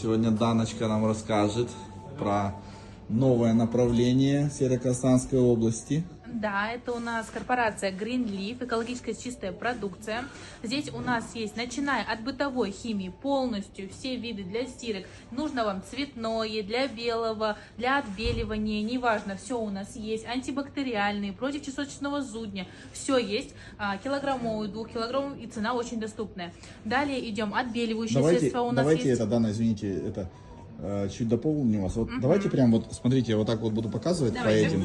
сегодня Даночка нам расскажет про новое направление Северо-Казахстанской области. Да, это у нас корпорация Green Leaf, экологическая чистая продукция. Здесь у нас есть, начиная от бытовой химии, полностью все виды для стирок. Нужно вам цветное, для белого, для отбеливания, неважно, все у нас есть. Антибактериальные, против чесоточного зудня, все есть. Килограммовый, 2-килограммовый, и цена очень доступная. Далее идем, отбеливающие средства у нас есть. Давайте это, Дана, извините, это чуть дополню вас. Вот давайте прям вот, смотрите, я вот так вот буду показывать по этим.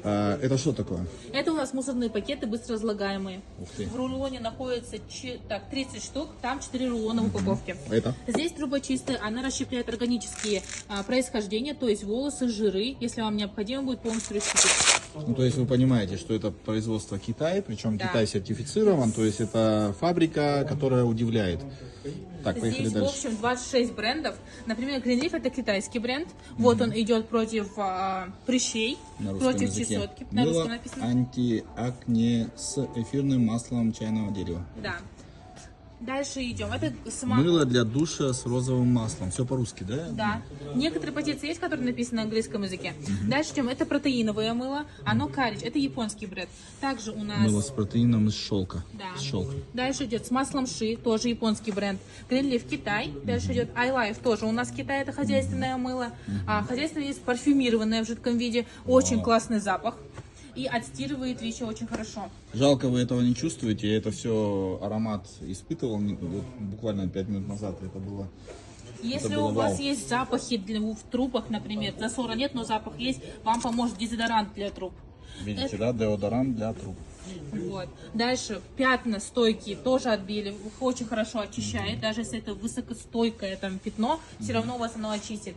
Это что такое? Это у нас мусорные пакеты быстро разлагаемые. Ух ты. В рулоне находится 30 штук, там 4 рулона в упаковке. Это? Здесь труба чистая, она расщепляет органические происхождения, то есть волосы, жиры, если вам необходимо будет полностью расщепить. Ну, то есть вы понимаете, что это производство Китая, причем Да. Китай сертифицирован, то есть это фабрика, которая удивляет. Так, поехали Здесь, дальше. в общем, 26 брендов. Например, Green Leaf — это китайский бренд. Вот он идет против прыщей, На русском против языке. чесотки. На Мыло русском написано. антиакне с эфирным маслом чайного дерева. Да. Дальше идем. Это сама... Мыло для душа с розовым маслом. Все по-русски, да? Да. Некоторые позиции есть, которые написаны на английском языке. Дальше идем. Это протеиновое мыло. Оно карич. Это японский бренд. Также у нас... Мыло с протеином из шелка. Да. С шелка. Дальше идет с маслом ши, тоже японский бренд. Green Leaf Китай. Дальше идет iLife, тоже у нас Китай, это хозяйственное мыло. Хозяйственное есть парфюмированное в жидком виде. Очень классный запах. И отстирывает вещи очень хорошо. Жалко, вы этого не чувствуете. Я это все аромат испытывал вот буквально 5 минут назад. Это было... Если было у вас вау. есть запахи в трубах, например, засора нет, но запах есть, вам поможет дезодорант для труб. Видите, да? Деодорант для труб. Вот. Дальше пятна стойкие тоже отбили, очень хорошо очищает, даже если это высокостойкое там пятно, все равно у вас оно очистит.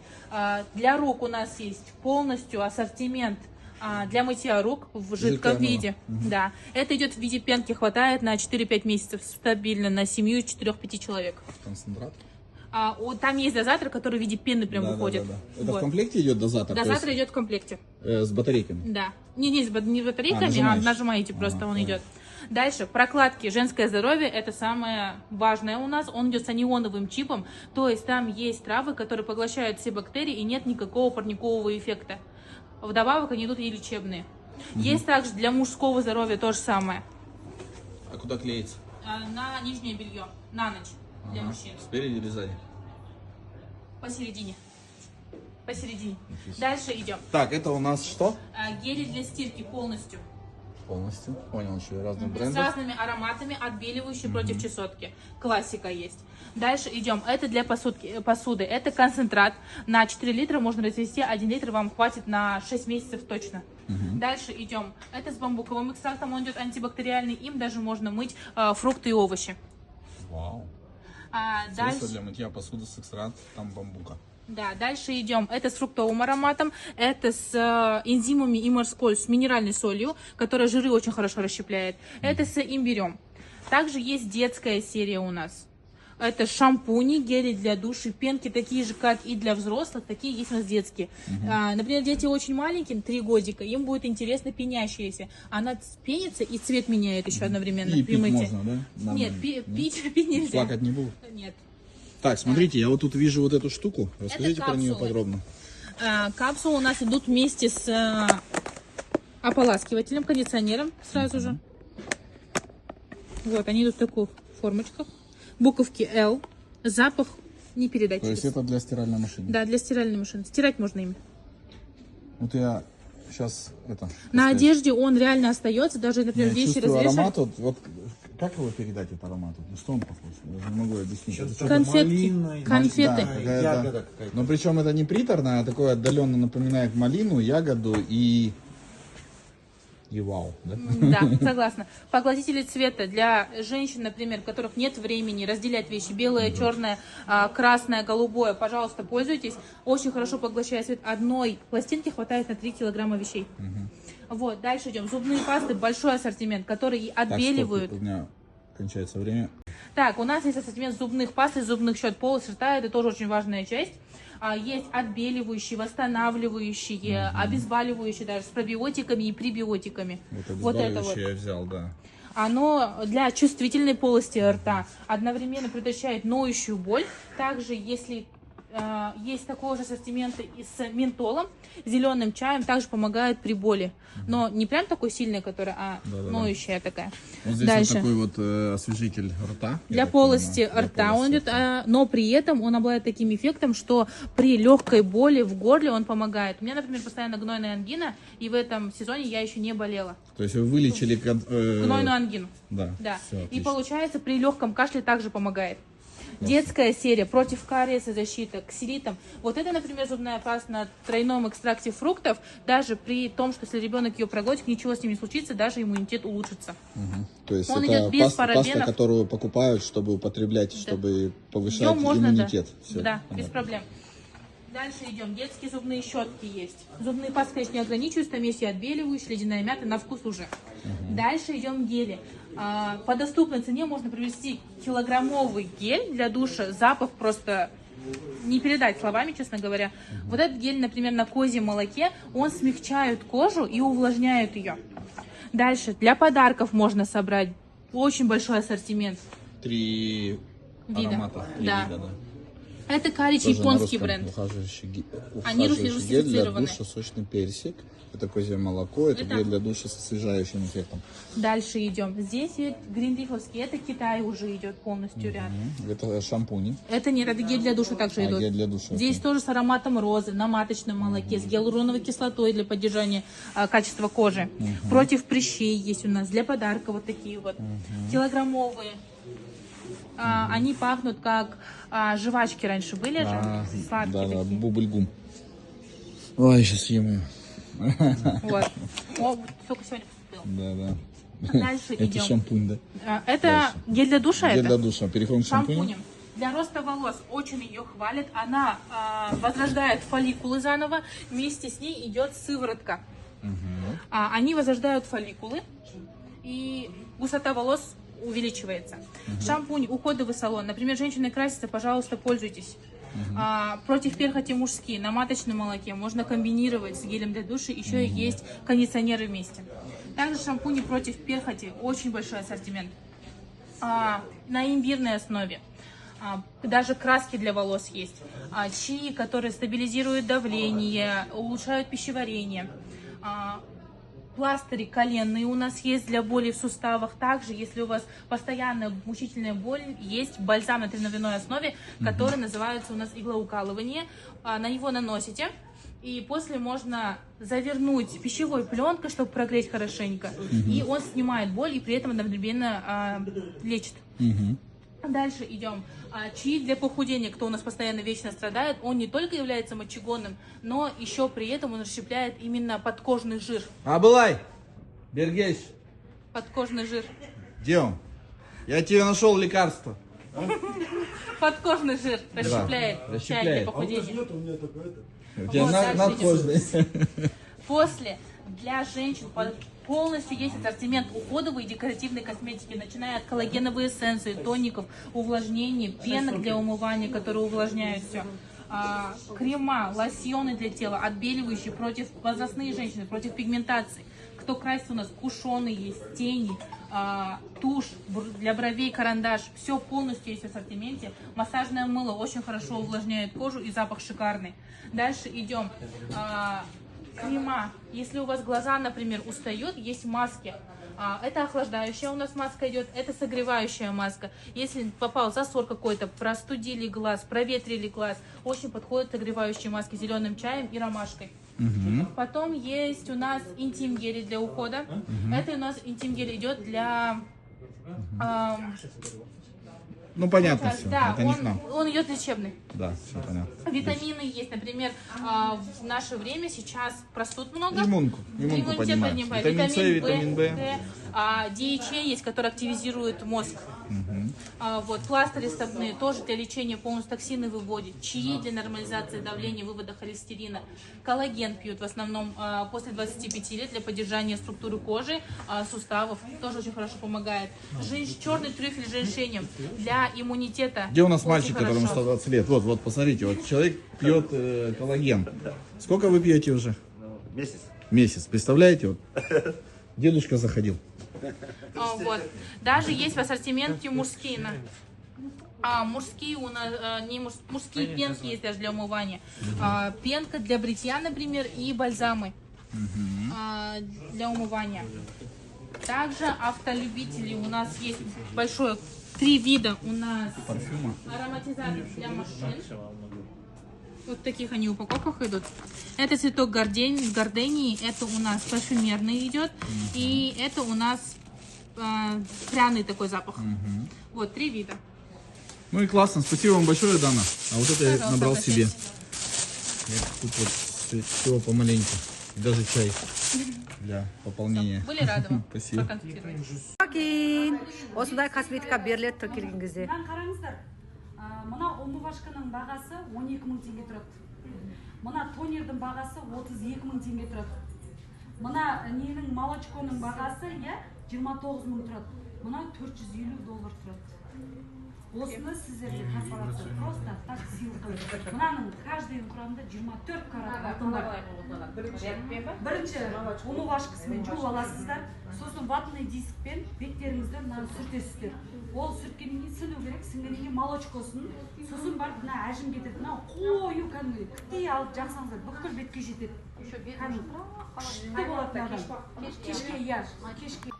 Для рук у нас есть полностью ассортимент для мытья рук в жидком Жидкое виде. Да. Это идет в виде пенки, хватает на 4-5 месяцев стабильно на семью 4-5 человек. Концентрат? Там есть дозатор, который в виде пены прям выходит. Это Вот. в комплекте идет дозатор? Дозатор идет в комплекте. С батарейками? Да. Не с батарейками, нажимаешь. нажимаете просто, он идет. Дальше, прокладки «Женское здоровье» — это самое важное у нас. Он идет с анионовым чипом, то есть там есть травы, которые поглощают все бактерии и нет никакого парникового эффекта. Вдобавок они идут и лечебные. Есть также для мужского здоровья то же самое. А куда клеится? На нижнее белье, на ночь для мужчин. Спереди или сзади? Посередине. Дальше идем. Так, это у нас что? Гели для стирки полностью. Полностью. Понял, еще разных С брендов. разными ароматами, отбеливающие против чесотки. Классика есть. Дальше идем. Это для посуды. Это концентрат. На 4 литра можно развести. 1 литр вам хватит на 6 месяцев точно. Дальше идем. Это с бамбуковым экстрактом. Он идет антибактериальный. Им даже можно мыть фрукты и овощи. Вау. Дальше... Средство для мытья посуды с экстрактом бамбука. Да, дальше идем. Это с фруктовым ароматом, это с энзимами и морской, с минеральной солью, которая жиры очень хорошо расщепляет. Это с имбирем. Также есть детская серия у нас. Это шампуни, гели для души, пенки такие же, как и для взрослых, такие есть у нас детские. Например, дети очень маленькие, 3 годика, им будет интересно пенящаяся. Она пенится и цвет меняет еще одновременно. И при пить мытье. можно, да? Нет, Нормально. пить нельзя. Плакать не буду. Нет. Так, смотрите, я вот тут вижу вот эту штуку. Расскажите про нее капсулы. подробно. Капсулы у нас идут вместе с ополаскивателем, кондиционером сразу же. Вот, они идут в таких формочках. Буковки L. Запах не передать. То есть это для стиральной машины? Да, для стиральной машины. Стирать можно ими. Вот я сейчас это... На одежде он реально остается, даже, например, Я вещи чувствую развешивать. аромат. Вот как его передать, этот аромат? На что он похож? Я даже не могу объяснить. Это что-то Конфетки. малиной. Конфеты. Да, какая-то- Ягода какая-то. Но причем это не приторное, а такое отдаленно напоминает малину, ягоду и вау. Да? Да, согласна. Поглотители цвета для женщин, например, у которых нет времени разделять вещи белое, черное, красное, голубое, пожалуйста, пользуйтесь. Очень хорошо поглощает цвет. Одной пластинки хватает на 3 килограмма вещей. Вот, дальше идем. Зубные пасты, большой ассортимент, которые Так, отбеливают. стоп, у меня кончается время. Так, у нас есть ассортимент зубных паст и зубных щет, полость рта, это тоже очень важная часть. Есть отбеливающие, восстанавливающие, обезболивающие, даже с пробиотиками и пребиотиками. Вот обезболивающее я взял, да. Оно для чувствительной полости рта одновременно предотвращает ноющую боль. Также, если есть такой же ассортимент и с ментолом, зеленым чаем, также помогает при боли. Но не прям такой сильный, который, ноющая такая. Вот здесь Дальше. вот такой вот освежитель рта. Для полости рта он идет, но при этом он обладает таким эффектом, что при легкой боли в горле он помогает. У меня, например, постоянно гнойная ангина, и в этом сезоне я еще не болела. То есть вы вылечили... Гнойную ангину. Да. И Всё, отлично. получается, при легком кашле также помогает. Детская серия против кариеса, защита, ксилитом. Вот это, например, зубная паста на тройном экстракте фруктов. Даже при том, что если ребенок ее проглотит, ничего с ним не случится, даже иммунитет улучшится. То есть Он это идет без паста, парабенов. которую покупают, чтобы употреблять, чтобы повышать Её можно, иммунитет. да, Всё, да, без понятно. проблем. Дальше идем. Детские зубные щетки есть. Зубные пасты, конечно, не ограничиваются, там есть и отбеливающие, ледяная мята, на вкус уже. Дальше идем гели. По доступной цене можно привезти килограммовый гель для душа. Запах просто не передать словами, честно говоря. Вот этот гель, например, на козьем молоке, он смягчает кожу и увлажняет ее. Дальше. Для подарков можно собрать очень большой ассортимент. 3 Вида. аромата. 3 Да. вида, да. Это карич Тоже японский на русском. бренд. Ухаживающий Они гель для русифицированы. душа, сочный персик. Это козье молоко, это гель для душа с освежающим эффектом. Дальше идем. Здесь гринлифовский, это Китай уже идет полностью ряд. Это шампуни. Это нет, это гель для душа также идут. Гель для душа. Здесь тоже с ароматом розы, на маточном молоке, с гиалуроновой кислотой для поддержания качества кожи. Против прыщей есть у нас, для подарка вот такие вот. Килограммовые. Они пахнут как жвачки раньше были же, сладкие да, такие. бубльгум. Ой, сейчас съем ее. Вот. О, только сегодня поступил. Да. Дальше Это идем. шампунь, да? Это гель для душа? Гель это? для душа. Переходим к шампуню. Шампунем. Для роста волос очень ее хвалят. Она возрождает фолликулы заново. Вместе с ней идет сыворотка. Они возрождают фолликулы. И густота волос увеличивается. Шампунь, уходовый салон. Например, женщины красятся, пожалуйста, пользуйтесь. Против перхоти мужские на маточном молоке можно комбинировать с гелем для душа. Еще и есть кондиционеры вместе. Также шампуни против перхоти. Очень большой ассортимент. На имбирной основе. Даже краски для волос есть. Чаи, которые стабилизируют давление, улучшают пищеварение. Пластыри коленные у нас есть для боли в суставах. Также, если у вас постоянная мучительная боль, есть бальзам на травяной основе, который называется у нас иглоукалывание. На него наносите. И после можно завернуть пищевой пленкой, чтобы прогреть хорошенько. И он снимает боль и при этом одновременно лечит. Дальше идем. Чаи для похудения, кто у нас постоянно вечно страдает, он не только является мочегонным, но еще при этом он расщепляет именно подкожный жир. Абылай, Бергеш, Подкожный жир. где он? Я тебе нашел лекарство. Подкожный жир расщепляет. Чай для расщепляет. похудения. У тебя Вот, дальше надкожный. После для женщин полностью есть ассортимент уходовой и декоративной косметики, начиная от коллагеновой эссенции, тоников, увлажнений, пенок для умывания, которые увлажняют все. Крема, лосьоны для тела, отбеливающие против возрастные женщины, против пигментации. Кто красится у нас, кушоны есть, тени, тушь для бровей, карандаш. Все полностью есть в ассортименте. Массажное мыло очень хорошо увлажняет кожу и запах шикарный. Дальше идем. Крема. Если у вас глаза, например, устают, есть маски. Это охлаждающая у нас маска идет, это согревающая маска. Если попал засор какой-то, простудили глаз, проветрили глаз, очень подходят согревающие маски с зеленым чаем и ромашкой. Потом есть у нас интим-гели для ухода. Это у нас интим-гель идет для... Ну, понятно все. Да, Это не к нам. он идет лечебный. Да, все понятно. Витамины есть, например, в наше время сейчас простуд много. Иммунку Иммунитет поднимает. поднимает. Витамин С, витамин В. Д, DHA есть, который активизирует мозг. Вот, пластыри стопные тоже для лечения полностью токсины выводит. Чаи для нормализации давления, вывода холестерина. Коллаген пьют в основном после 25 лет для поддержания структуры кожи, суставов. Тоже очень хорошо помогает. Черный трюфель с женьшенем для иммунитета. Где у нас очень мальчик, которому хорошо. 120 лет? Вот, посмотрите, вот человек пьет коллаген. Сколько вы пьете уже? Месяц. Месяц. Представляете? Вот. Дедушка заходил. Вот. Даже есть в ассортименте мужские. Мужские у нас, мужские пенки есть даже для умывания. Пенка для бритья, например, и бальзамы для умывания. Также автолюбители у нас есть большое, 3 вида у нас Парфюма. ароматизаторов для машин. Вот в таких они упаковках идут. Это цветок гордении, это у нас парфюмерный идет, и это у нас пряный такой запах. Вот 3 вида. Ну и классно, спасибо вам большое, Дана. А вот это я Пожалуйста, набрал спасибо. себе. Тут вот всего помаленьку. И даже чай для пополнения. Были рады вам Спасибо. проконсультировать. Осындай косметика беріледі тіркелген кезде. Қараңыздар, мына умывашканың бағасы 12 мың теңге тұрады. Мына тонердің бағасы 32 мың теңге тұрады. Мына ненің молочконың бағасы 29 мың тұрады. Мына 450 доллар тұрады. Осыны сіздерге корпорация просто так сыйлық қылды. Мынаның каждый құрамында 24 карат алтын бар. Бірінші умывашкасымен жуып аласыздар, сосын ватный дискпен беттеріңізді мынаны сүртесіздер. Ол сүрткеннен кейін сіңу керек, сіңгеннен кейін молочкосын, сосын барып мына әжім кетеді. Мына қою кәдімгі күттей алып жақсаңыздар, бүкіл бетке жетеді. Күшті болады адам. Кешке кешке.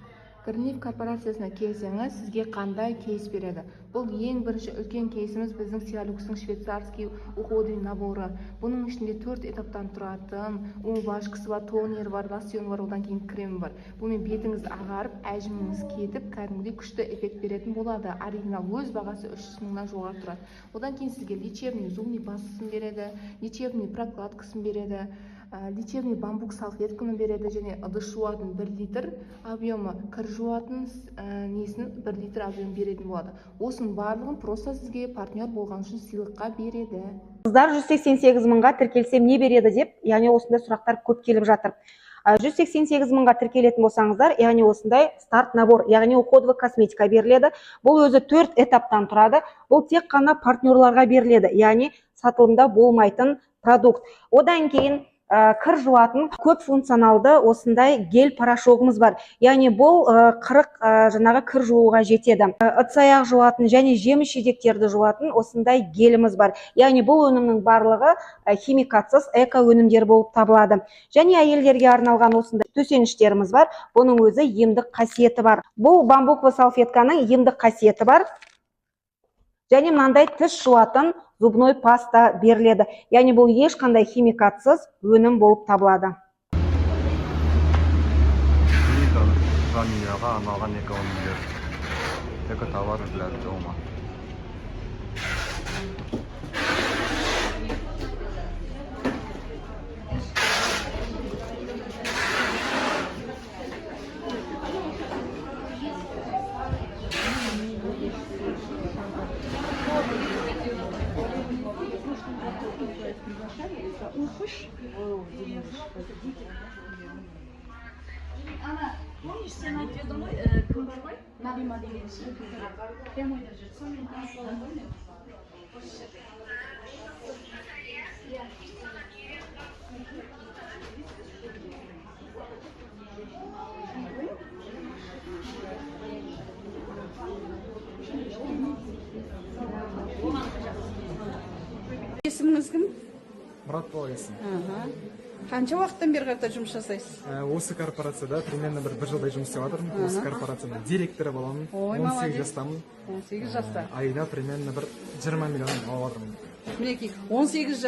Корнеев корпорациясына келсеңіз, сізге қандай кейс береді? Бұл ең бірінші үлкен кейсіміз біздің Сиалюкстың швейцарский уходный наборы. Бұның ішінде 4 этаптан тұратын, умывашкасы бар, тонер бар, лосьон бар, одан кейін крем бар. Бұмен бетіңіз ағарып, әжіміңіз кетіп, кәдімгідей күшті эффект беретін болады. Оригинал өз бағасы 300 мыңнан жоғары тұрады. Одан кейін сізге лечебный зубный пастасын береді, лечебный прокладкасын береді, лечебный бамбук салфетканы береді, және ыдыс жуатын 1 литр объемы, кір жуатын несін 1 литр объем беретін болады. Осының барлығын просто сізге партнер болған үшін сыйлыққа береді. Қыздар 188 мыңға тіркелсем не береді деп, яғни осындай сұрақтар көп келіп жатыр. 188 мыңға тіркелетін болсаңыздар, яғни осындай старт набор, яғни уходовый косметика беріледі. Бұл өзі 4 этаптан тұрады. Бұл тек қана партнерларға беріледі, яғни сатылымда болмайтын продукт. Одан кейін кір жуатын көп функционалды осындай гель порошогымыз бар. Яғни бұл 40 жаңағы кір жууға жетеді. Ыдыс-аяқ жуатын және жеміс-жидектерді жуатын осындай геліміз бар. Яғни бұл өнімнің барлығы химикатсыз эко өнімдер болып табылады. Және әйелдерге арналған осындай төсеніштеріміз бар. Бұның өзі емдік қасиеті бар. Бұл бамбуковый салфетканың емдік қасиеті бар. Және мынандай тіс жуатын зубной паста беріледі. Яғни бұл ешқандай химикатсыз өнім болып табылады. Vaniljaga arналған екі өнімдер. Екі товар для дома. Ана, помнишь, сен айтып едім ғой, кім бар ғой? Нағима деген кісі. Прямо ойда жүр. Сонымен танысуға ғой. Есіміңіз кім? Мұрат Болайсың. Қанша уақыттан бері қарата жұмыс жасайсыз? Осы корпорацияда примерно бір жылдай жұмыс істеп жатырмын. Осы корпорацияның директоры боламын. 18 жастамын. 18 жаста. Айына примерно бір 20 миллион алып жатырмын. Мінекей, 18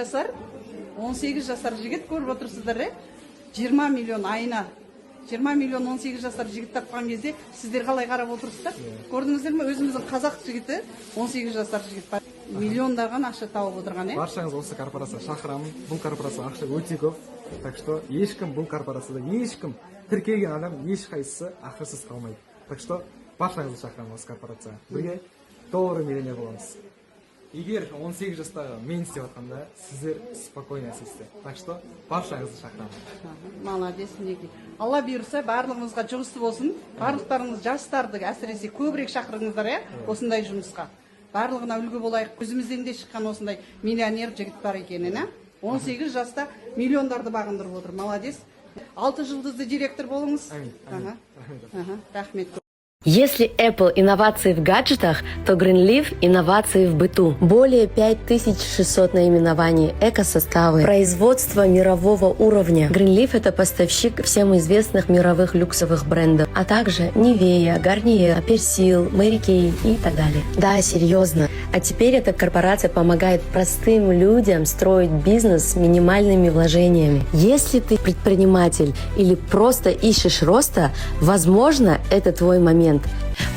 жасар жігіт көріп отырсыздар, 20 миллион айына. 20 миллион 18 жасар жігіт тапқан кезде сіздер қалай қарап отырсыздар? Көрдіңіздер ме? Өзіміздің қазақ жігіті 18 жасар жігіт. Миллиондаған ақша тауып отырған, Баршаңыз осы корпорация шақырамын. Бұл корпорация ақша өте көп. Так что ешкім бұл корпорацияда ешкім тіркелген адам ешқайсысы ақшасыз қалмайды. Так что баршаңызды шақырамын осы корпорация. Бірге доллары миллионер боламыз. Егер 18 жастағы мен істеп жатқанда сіздер спокойно істейсіздер. Так что баршаңызды шақырамын. Молодец, мінекей. Алла бұйырса барлығымызға жұмысты болсын. Барлықтарыңыз жастарды әсіресе көбірек шақырыңыздар, осындай жұмысқа. Барлығына үлгі болайық. Өзімізден де шыққан осындай миллионер жігіт бар екенін, 18 жаста миллиондарды бағындырып отыр. Молодец. 6 жылдызды директор болыңыз. Амин. Рахмет. Если Apple инновации в гаджетах, то Greenleaf инновации в быту. Более 5600 наименований, экосоставы, производство мирового уровня. Greenleaf — это поставщик всем известных мировых люксовых брендов, а также Nivea, Garnier, Persil, Mary Kay и так далее. Да, серьезно. А теперь эта корпорация помогает простым людям строить бизнес с минимальными вложениями. Если ты предприниматель или просто ищешь роста, возможно, это твой момент.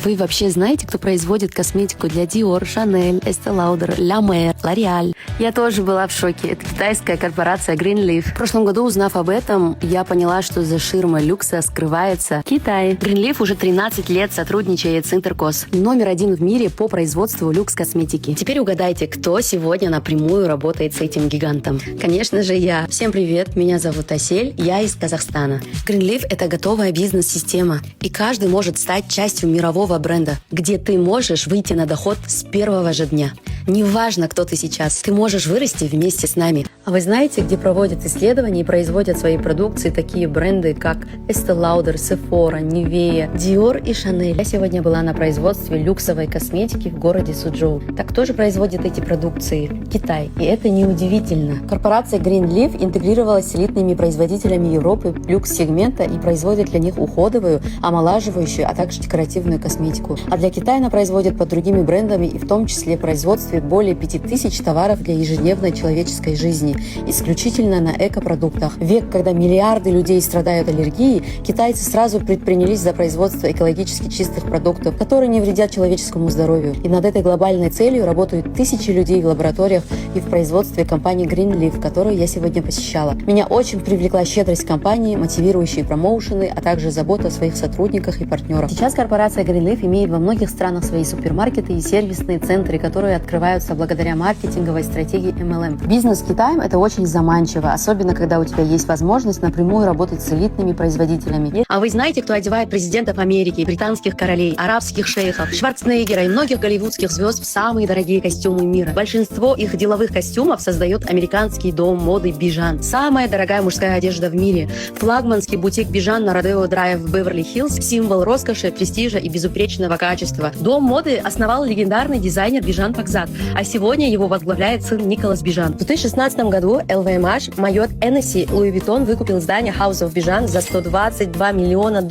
Вы вообще знаете, кто производит косметику для Dior, Chanel, Estée Lauder, La Mer, L'Oréal? Я тоже была в шоке. Это китайская корпорация Greenleaf. В прошлом году, узнав об этом, я поняла, что за ширмой люкса скрывается Китай. Greenleaf уже 13 лет сотрудничает с Интеркос. Номер 1 в мире по производству люкс-косметики. Теперь угадайте, кто сегодня напрямую работает с этим гигантом. Конечно же, я. Всем привет, меня зовут Асель, я из Казахстана. Greenleaf — это готовая бизнес-система, и каждый может стать частью мирового бренда, где ты можешь выйти на доход с первого же дня. Неважно, кто ты сейчас, ты можешь вырасти вместе с нами. А вы знаете, где проводят исследования и производят свои продукции такие бренды, как Estée Lauder, Sephora, Nivea, Dior и Chanel? Я сегодня была на производстве люксовой косметики в городе Суджоу. Так кто же производит эти продукции? Китай. И это неудивительно. Корпорация Greenleaf интегрировалась с элитными производителями Европы люкс-сегмента и производит для них уходовую, омолаживающую, а также декоративную косметику. А для Китая она производит под другими брендами и в том числе производстве более 5000 товаров для ежедневной человеческой жизни, исключительно на экопродуктах. Век, когда миллиарды людей страдают аллергией, китайцы сразу предпринялись за производство экологически чистых продуктов, которые не вредят человеческому здоровью. И над этой глобальной целью работают тысячи людей в лабораториях и в производстве компании Greenleaf, которую я сегодня посещала. Меня очень привлекла щедрость компании, мотивирующие промоушены, а также забота о своих сотрудниках и партнерах. Сейчас корпорация Greenleaf имеет во многих странах свои супермаркеты и сервисные центры, которые открываются благодаря маркетинговой стратегии MLM. Бизнес с Китаем — это очень заманчиво, особенно когда у тебя есть возможность напрямую работать с элитными производителями. А вы знаете, кто одевает президентов Америки, британских королей, арабских шейхов, Шварценеггера и многих голливудских звезд в самые дорогие костюмы мира? Большинство их деловых костюмов создает американский дом моды Bijan. Самая дорогая мужская одежда в мире. Флагманский бутик Bijan на Родео Драйв в Беверли-Хиллз — символ роскоши, престижа и безупречного качества. Дом моды основал легендарный дизайнер Bijan Pakzat, а сегодня его возглавляет сын Николас Bijan. В 2016 году LVMH, Marriott, Hennessy, Louis Vuitton выкупил здание House of Bijan за $122 миллиона.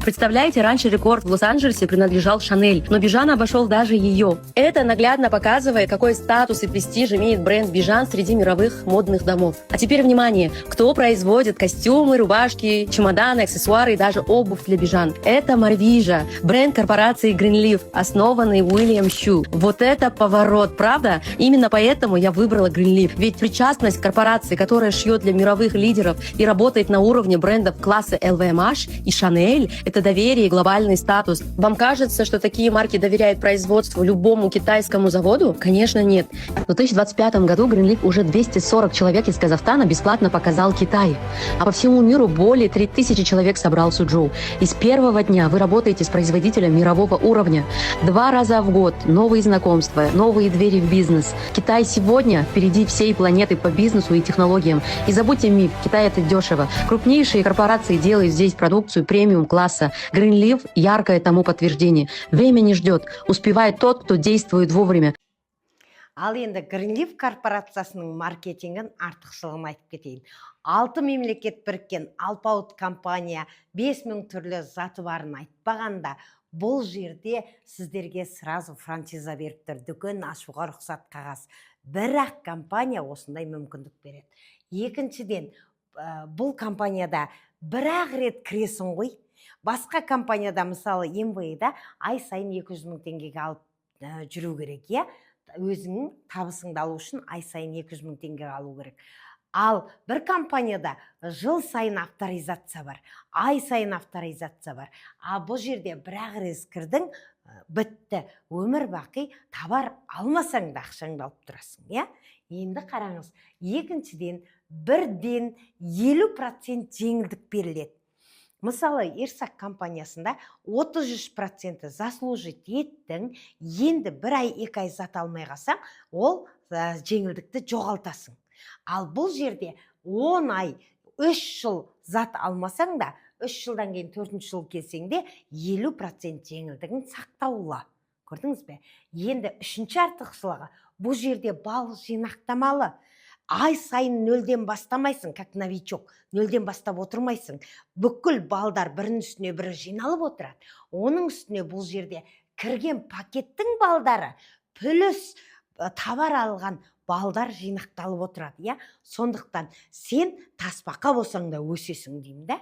Представляете, раньше рекорд в Лос-Анджелесе принадлежал Chanel, но Bijan обошел даже ее. Это наглядно показывает, какой статус и престиж имеет бренд Bijan среди мировых модных домов. А теперь внимание, кто производит костюмы, рубашки, чемоданы, аксессуары и даже обувь для Bijan? Это Marvija, бренд корпорации Greenleaf, основанный Уильям Щу. Вот это поворот, правда? Именно поэтому я выбрала Greenleaf. Ведь причастность корпорации, которая шьет для мировых лидеров и работает на уровне брендов класса LVMH и Chanel, это доверие и глобальный статус. Вам кажется, что такие марки доверяют производству любому китайскому заводу? Конечно, нет. В 2025 году Greenleaf уже 240 человек из Казахстана бесплатно показал Китай. А по всему миру более 3000 человек собрал Суджоу. И с первого дня вы работаете с производителем мирового уровня. 2 раза в год новые знакомства, новые двери в бизнес. Китай сегодня впереди всей планеты по бизнесу и технологиям. И забудьте миф, Китай — это дешево. Крупнейшие корпорации делают здесь продукцию премиум-класса. Greenleaf — яркое тому подтверждение. Время не ждет. Успевает тот, кто действует вовремя. Ал енді Greenleaf корпорациясының маркетингін артықшылығын айтып кетейін. 6 мемлекет біріккен алпауыт компания 5000 түрлі заты барын айтпағанда, бұл жерде сіздерге сразу франшиза беріп тұр, дүкен ашуға рұқсат қағаз. Бірақ компания осындай мүмкіндік береді. Екіншіден, бұл компанияда бір-ақ рет кіресің ғой. Басқа компанияда, мысалы MVA-да ай сайын 200 000 теңгеге алып жүру керек, иә? Өзіңнің табысыңды алу үшін ай сайын 200 000 теңге алу керек. Ал бір компанияда жыл сайын авторизация бар, ай сайын авторизация бар. А бұл жерде бір-ақ рет кірдің, бітті. Өмір бақи товар алмасаң да ақшаңды алып тұрасың, иә? Енді қараңыз, екіншіден бірден 50% жеңілдік беріледі. Мысалы, Ерсак компаниясында 33% заслужить еттің, енді 1 ай 2 ай зат алмай қалсаң, ол жеңілдікті жоғалтасың. Ал бұл жерде 10 ай 3 жыл зат алмасаң да 3 жылдан кейін 4-ші жыл келсеңде 50% жеңілдігін сақтаулы. Көрдіңіз бе? Енді 3-ші артықшылығы бұл жерде бал жинақтамалы. Ай сайын 0-ден бастамайсың, как новичок, 0-ден бастап отырмайсың. Бүкіл балдар бірінің үстіне бірі жиналып отырады. Оның үстіне бұл жерде кірген пакеттің балдары плюс товар алған балдар жинақталып отырады. Сондықтан сен тасбақа болсаң да өсесің деймін да.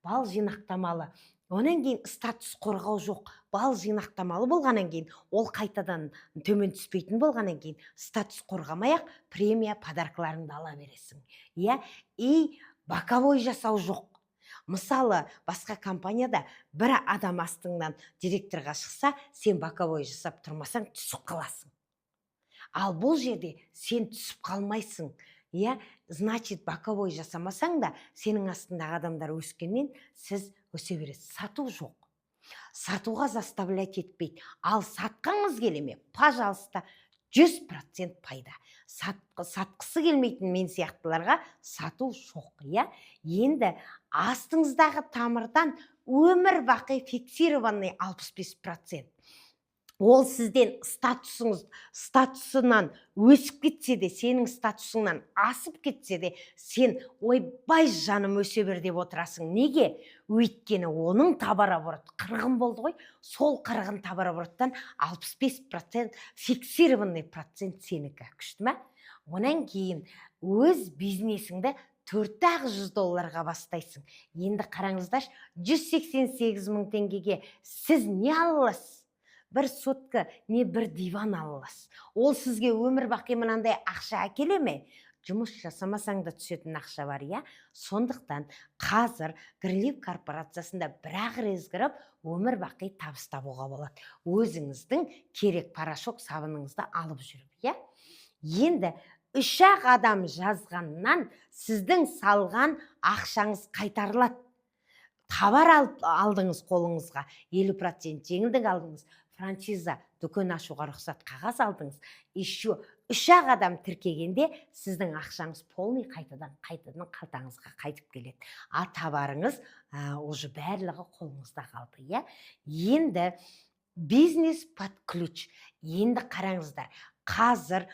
Бал жинақтамалы. Онан кейін статус қорғау жоқ. Бал жинақтамалы болғаннан кейін, ол қайтадан төмен түспейтін болғаннан кейін, статус қорғамай-ақ премия подаркаларыңды ала бересің. И боковой жасау жоқ. Мысалы, басқа компанияда бір адам астыңнан директорға шықса, сен боковой жасап тұрмасаң түсіп қаласың. Ал бұл жерде сен түсіп қалмайсың. Значит, боковой жасамасаң да, сенің астындағы адамдар өскеннен сіз өсе бересіз. Сату жоқ. Сатуға заставлять етпейді. Ал сатқыңыз келеме, пожалуйста, 100% пайда. Сатқысы келмейтін мен сияқтыларға сату жоқ. Енді астыңыздағы тамырдан өмір бақи фиксированный 65%. Ол сізден статусынан өсіп кетсе де, сенің статусыңнан асып кетсе де, сен ойбай жаным өсе бер деп отырасың. Неге? Өйткені оның табар-оборот 40 болды ғой, сол 40 табар-обороттан 65% фиксированный процент сенікі. Күшті ме? Онан кейін өз бизнесіңді $400 бастайсың. Енді қараңыздашы, 188 мың теңгеге сіз не аласыз? Бір сотка, не бір диван аласыз. Ол сізге өмір бақи мынандай ақша әкеле ме? Жұмыс жасамасаң да түсетін ақша бар, Сондықтан қазір GreenLeaf корпорациясында бір-ақ резгіріп, өмір бақи табыс табуға болады. Өзіңіздің керек порошок сабыныңызды алып жүріп, Енді 3-ақ адам жазғаннан сіздің салған ақшаңыз қайтарылады. Товар алдыңыз қолыңызға, 50% жеңілдік алдыңыз. Франшиза, дүкен ашуға рұқсат қағаз алдыңыз. Еще 3-ақ адам тіркегенде сіздің ақшаңыз полный қайтадан қалтаңызға қайтып келеді. А товарыңыз уже барлығы қолыңызда қалды. Енді бизнес под ключ. Енді қараңыздар. Қазір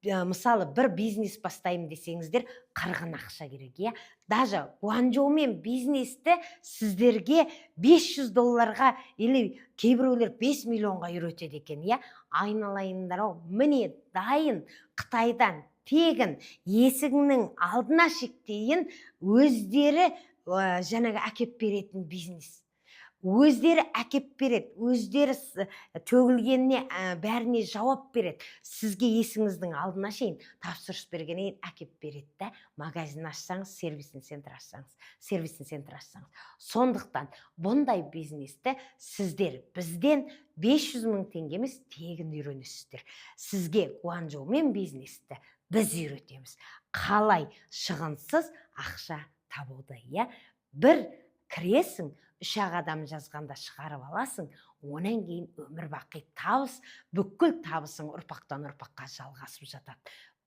мысалы бір бизнес бастаймын десеңіздер 40 ақша керек. Даже Гуанчжоумен бизнесті сіздерге $500 или кейбіреулер 5 миллионға үйретеді екен. Айналайындар, міне дайын Қытайдан тегін есігіңнің алдына шектейін өздері жаңағы әкеп беретін бизнес. Өздері әкеп береді, өздері төгілгеніне бәріне жауап береді. Сізге есіңіздің алдына шейін тапсырыс бергеннен әкеп береді. Магазин ашсаңыз, сервисный центр ашсаңыз. Сондықтан бұндай бизнесті сіздер бізден 500 мың теңге емес тегін үйренесіздер. Сізге Гуанчжоумен бизнесті біз үйретеміз. Қалай шығынсыз ақша табуды, Бір кіресің, 3-ақ адам жазғанда шығарып аласың, онан кейін өмір бақи табыс, бүкіл табысың ұрпақтан ұрпаққа жалғасып жатады.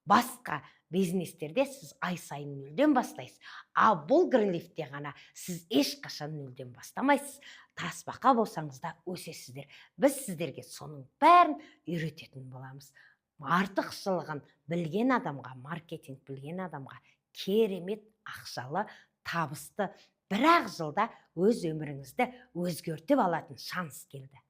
Басқа бизнестерде сіз ай сайын 0-ден бастайсыз. А бұл GreenLeafте ғана сіз ешқашан 0-ден бастамайсыз. Тасбақа болсаңыз да өсесіздер. Біз сіздерге соның бәрін үйрететін боламыз. Артықшылығын білген адамға, маркетинг білген адамға керемет ақшалы, табысты, бір-ақ жылда өз өміріңізді өзгертіп алатын шанс келді.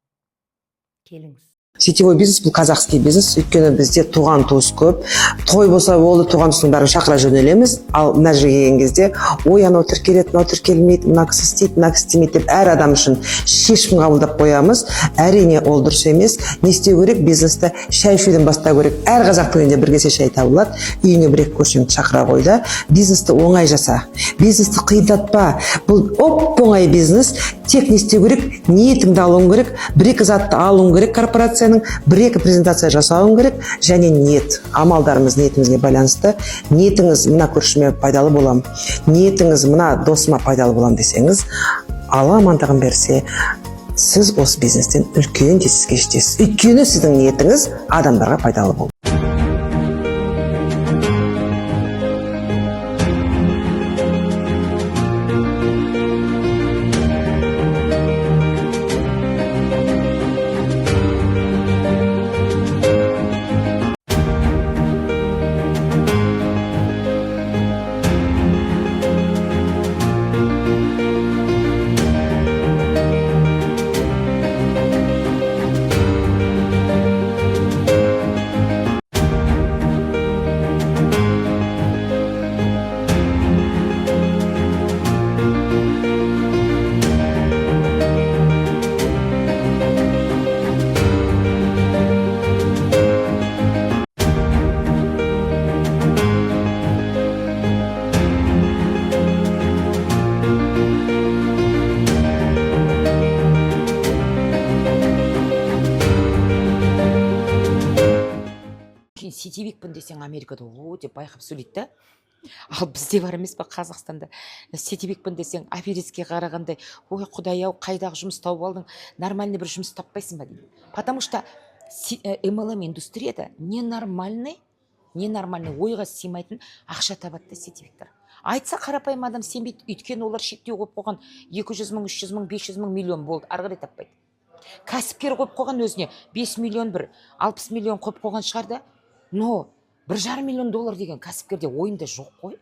Келіңіз. Сетевой бизнес бұл қазақский бизнес, өйткені бізде туған туыс көп. Той болса болды, туған туыстың бәрін шақыра жөнелеміз. Ал мына жерге келген кезде, ой, анау тіркеледі, мынау тіркелмейді, мына кісі істейді, мына кісі істемейді деп әр адам үшін шешім қабылдап қоямыз. Әрине ол дұрыс емес. Не істеу керек? Бизнесті шай ішуден бастау керек. Әр қазақ тілінде бір кесе шай табылады. Үйіңе бір-екі көршіңді шақыра қой да. Бизнесті оңай жаса. Бизнесті қиындатпа. Бұл оңай бизнес. Тек не істеу керек? Ниетіңді алуың керек. Бір-екі затты алуың керек корпорацияның. Бір-екі презентация жасауың керек. Және ниет. Амалдарымыз ниетімізге байланысты. Ниетіңіз мына көршіме пайдалы болам, ниетіңіз мына досыма пайдалы болам десеңіз, Алла амандығын берсе, сіз осы бизнестен үлкен жетістікке жетесіз. Өйткені сіздің ниетіңіз адамдарға пайдалы болу. сетевикпін десең Америкада о деп байқап сөйлейді да. Ал бізде бар емес па Қазақстанда сетевикпін десең оперецке қарағандай ой құдай ау қайдағы жұмыс тауып алдың, нормальный бір жұмыс таппайсың ба дейді. Потому что MLM индустрияда ненормальный ойға сыймайтын ақша табады сетевиктер. Айтса қарапайым адам сенбейді, өйткені олар шектеу қойып қойған 200 мың, 300 мың, 500 мың, миллион болды, ары қарай таппайды. Кәсіпкер қойып қойған өзіне 5 миллион 60 миллион қойып қойған шығар да, но $1,5 миллион деген кәсіпкерде ойында жоқ қой.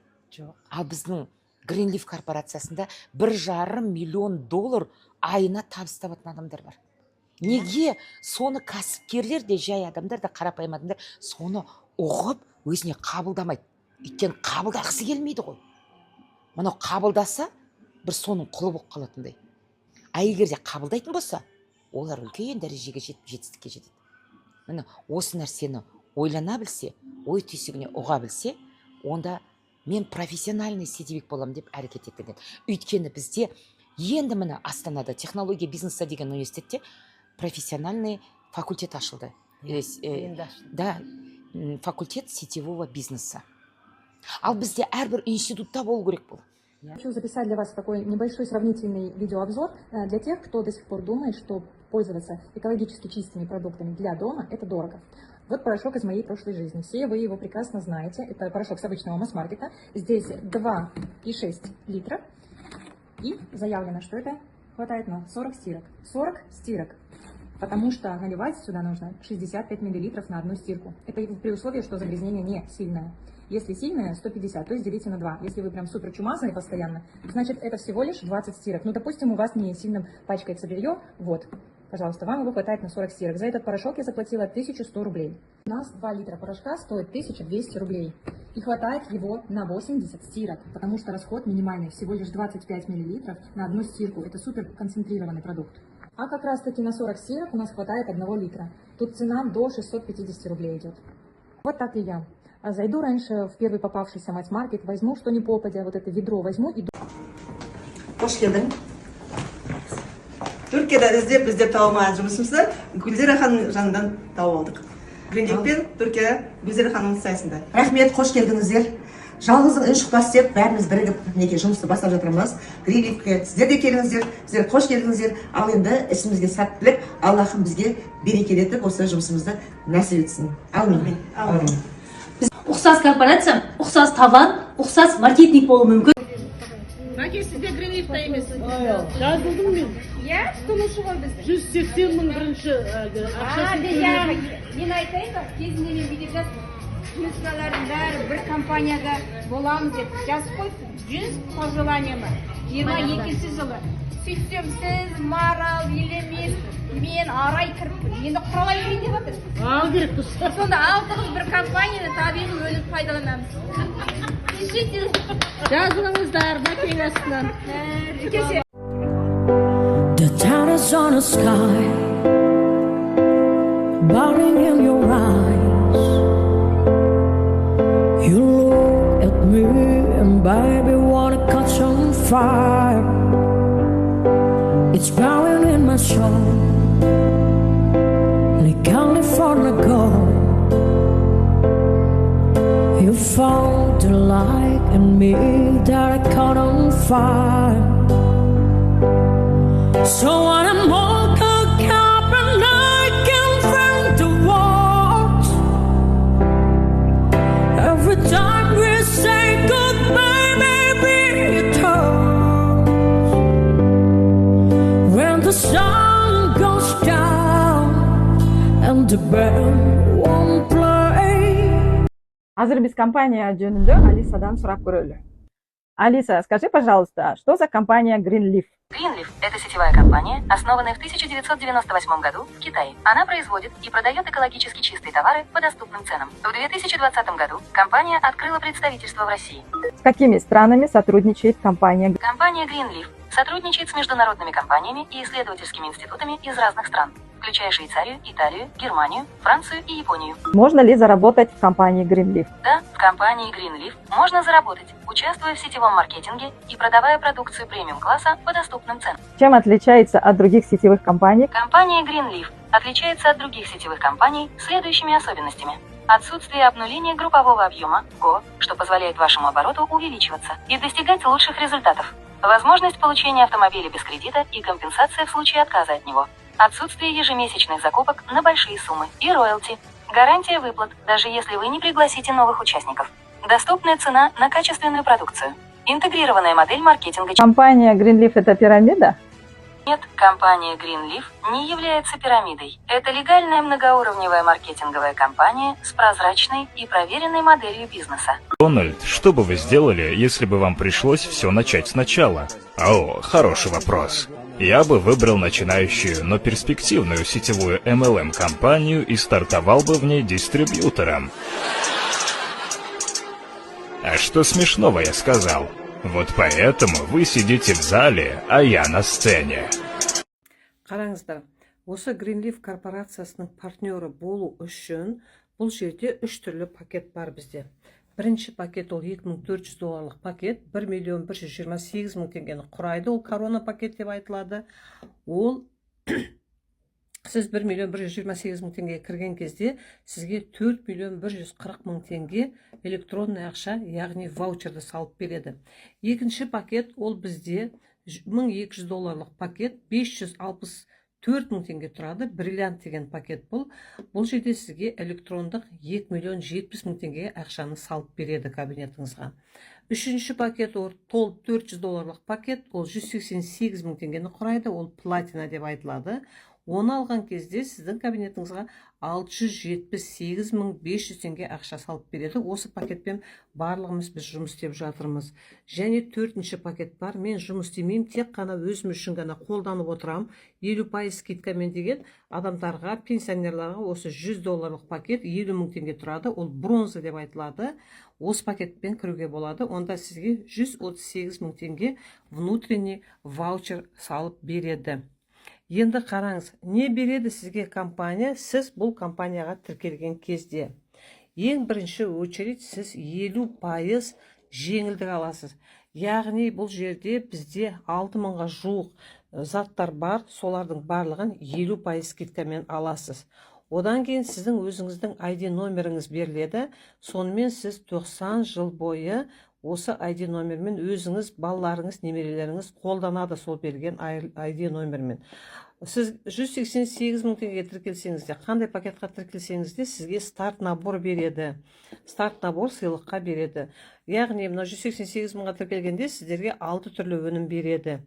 Ал біздің Greenleaf корпорациясында $1,5 миллион айына табыс табатын адамдар бар. Неге соны кәсіпкерлер де, жай адамдар да, қарапайым адамдар соны ұғып өзіне қабылдамайды? Өйткені қабылдағысы келмейді ғой. Мынау қабылдаса бір соның құлы болып қалатындай. А егер де қабылдайтын болса, олар үлкен дәрежеге жетістікке жетеді. Міне осы нәрсені ойлана білсе, ой түйсігіне ұға білсе, онда мен профессиональный сетевик боламын деп әрекет етеді. Өйткені бізде енді міне Астанада технология бизнеса деген университетте профессиональный факультет ашылды. Да, факультет сетевого бизнеса. Ал бізде әрбір институтта болу керек бұл. Хочу записать для вас такой небольшой сравнительный видеообзор для тех, кто до сих пор думает, что пользоваться экологически чистыми продуктами для дома – это дорого. Вот порошок из моей прошлой жизни. Все вы его прекрасно знаете. Это порошок с обычного масс-маркета. Здесь 2,6 литра. И заявлено, что это хватает на 40 стирок. 40 стирок. Потому что наливать сюда нужно 65 мл на одну стирку. Это при условии, что загрязнение не сильное. Если сильное, 150, то есть делите на 2. Если вы прям супер чумазые постоянно, значит это всего лишь 20 стирок. Ну, допустим, у вас не сильно пачкается белье, вот, пожалуйста, вам его хватает на 40 стирок. За этот порошок я заплатила 1100 рублей. У нас 2 литра порошка стоит 1200 рублей. И хватает его на 80 стирок, потому что расход минимальный, всего лишь 25 мл на одну стирку. Это супер концентрированный продукт. А как раз таки на 40 стирок у нас хватает 1 литра. Тут цена до 650 рублей идет. Вот так и я. Зайду раньше в первый попавшийся масс-маркет, возьму что ни попадя, вот это ведро возьму и... Қош келдің. Түркияда іздеп тауылмаған жұмысымызды Гүлзира ханым жанынан тауып алдық. Greenleafпен Түркия Гүлзира ханымның сайысында. Рахмет, қош келдіңіздер. Жалғыздың үн шықпас деп бәріміз бірігіп неге жұмысты бастап жатырмыз. Greenleafке сіздер де келіңіздер, сіздер қош келдіңіздер. Ал енді ісімізге сәттілік, Аллахым бізге берекелетіп осы жұмысымызды нәсіп етсін. Әумин. Ұқсас корпорация, ұқсас таван, ұқсас маркетинг болуы мүмкін. Мәке, сізде Greenleaf'та емессіз? Жазылдым мен. Иә, тұтынушы ғой біздің. 180 мың бірінші ақшасын. Мен айтайын ба, кезінде мен бүйтіп жазып, жұмысшылардың бәрі бір компанияға боламыз деп жазып қойсын. 100 пожеланияма 22 жылы. Сөйтсем сіз Марал, Елемес, мен Арай кіріп, енді құралай берейін деп жатыр. Ал керек бұл. Сонда алтығыз бір компанияны табиғи өнім пайдаланамыз. Пишите. Жазылыңыздар Мәкең астынан. The town is on a sky, burning in your eyes. You look at me and baby wanna catch on fire. It's burning in my soul, like California gold. You found the light in me that I caught on fire. So when I'm all cooked up and I can find the words, every time we say goodbye, maybe it hurts. When the sun goes down and the band won't play. Азыр биз компания жөнүндө Алисадан сурап көрөлү. Алиса, скажи, пожалуйста, что за компания Greenleaf? Greenleaf – это сетевая компания, основанная в 1998 году в Китае. Она производит и продает экологически чистые товары по доступным ценам. В 2020 году компания открыла представительство в России. С какими странами сотрудничает компания? Компания Greenleaf сотрудничает с международными компаниями и исследовательскими институтами из разных стран, включая Швейцарию, Италию, Германию, Францию и Японию. Можно ли заработать в компании Greenleaf? Да, в компании Greenleaf можно заработать, участвуя в сетевом маркетинге и продавая продукцию премиум-класса по доступным ценам. Чем отличается от других сетевых компаний? Компания Greenleaf отличается от других сетевых компаний следующими особенностями. Отсутствие обнуления группового объема, ГО, что позволяет вашему обороту увеличиваться и достигать лучших результатов. Возможность получения автомобиля без кредита и компенсация в случае отказа от него. Отсутствие ежемесячных закупок на большие суммы и роялти. Гарантия выплат, даже если вы не пригласите новых участников. Доступная цена на качественную продукцию. Интегрированная модель маркетинга. Компания Greenleaf — это пирамида? Нет, компания Greenleaf не является пирамидой. Это легальная многоуровневая маркетинговая компания с прозрачной и проверенной моделью бизнеса. Дональд, что бы вы сделали, если бы вам пришлось все начать сначала? О, хороший вопрос. Я бы выбрал начинающую, но перспективную сетевую MLM-компанию и стартовал бы в ней дистрибьютором. А что смешного я сказал? Вот поэтому вы сидите в зале, а я на сцене. Қараңыздар, осы Greenleaf корпорациясының партнеры болу үшін бұл жерде 3 түрлі пакет бар бізде. Бірінші пакет ол $2400 пакет, 1.128.000 теңгені құрайды. Ол корона пакет деп айтылады. Ол сіз 1.128.000 теңге кірген кезде сізге 4.140.000 теңге электронный ақша, яғни ваучерді салып береді. Екінші пакет ол бізде $1200 пакет, 564.000 теңге тұрады. Бриллиант деген пакет бұл. Бұл жерде сізге электрондық 2.070.000 теңге ақшаны салып береді кабинетіңізға. Үшінші пакет ол $400 пакет, ол 188.000 теңгені құрайды. Ол платина деп айтылады. Оны алған кезде сіздің кабинетіңізға 678.500 теңге ақша салып береді. Осы пакетпен барлығымыз біз жұмыс істеп жатырмыз. Және төртінші пакет бар. Мен жұмыс істемеймін, тек қана өзім үшін ғана қолданып отырам. 50% скидкамен деген адамдарға, пенсионерларға осы $100 пакет 50.000 теңге тұрады. Ол бронза деп айтылады. Осы пакетпен кіруге болады. Онда сізге 138.000 теңге внутренний ваучер салып береді. Енді қараңыз, не береді сізге компания, сіз бұл компанияға тіркелген кезде? Ең бірінші очередь сіз 50% жеңілдік аласыз. Яғни бұл жерде бізде 6000-ға жуық заттар бар, солардың барлығын 50% скидкамен аласыз. Одан кейін сіздің өзіңіздің ID номеріңіз беріледі. Сонымен сіз 90 жыл бойы осы ID номермен өзіңіз, балаларыңыз, немерелеріңіз қолданады сол берген ID номермен. Сіз 188.000 теңге тіркелсеңіз де, қандай пакетқа тіркелсеңіз де сізге старт набор береді. Старт набор сыйлыққа береді. Яғни, 188.000-ға тіркелгенде сіздерге 6 түрлі өнім береді.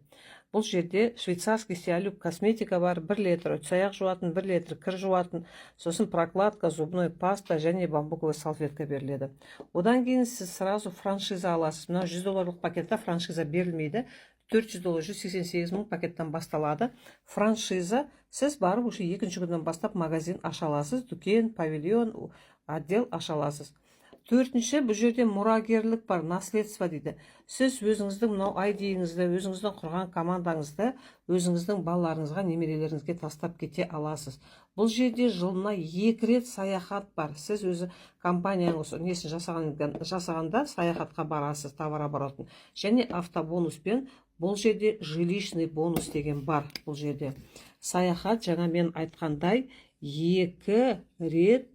Бұл жерде швейцарский сиалюб косметика бар, 1 литр, үтсаяқ жуатын, 1 литр кір жуатын, сосын прокладка, зубной паста және бамбуковый салфетка беріледі. Одан кейін сіз сразу франшиза аласыз. $100 пакетта франшиза берілмейді. $400, 188.000 пакеттан басталады. Франшиза, сіз барып уже екінші күннен бастап магазин аша аласыз, дүкен, павильон, отдел аша аласыз. Төртінші, бұл жерде мұрагерлік бар, наследство дейді. Сіз өзіңіздің мынау ID-іңізді, өзіңіздің құрған командаңызды, өзіңіздің балаларыңызға, немерелеріңізге тастап кете аласыз. Бұл жерде жылына 2 рет саяхат бар. Сіз өзі компанияңыз несін жасағанда саяхатқа барасыз, товар оборотын. Және автобонуспен бұл жерде жилищный бонус деген бар. Бұл жерде саяхат, жаңа мен айтқандай, 2 рет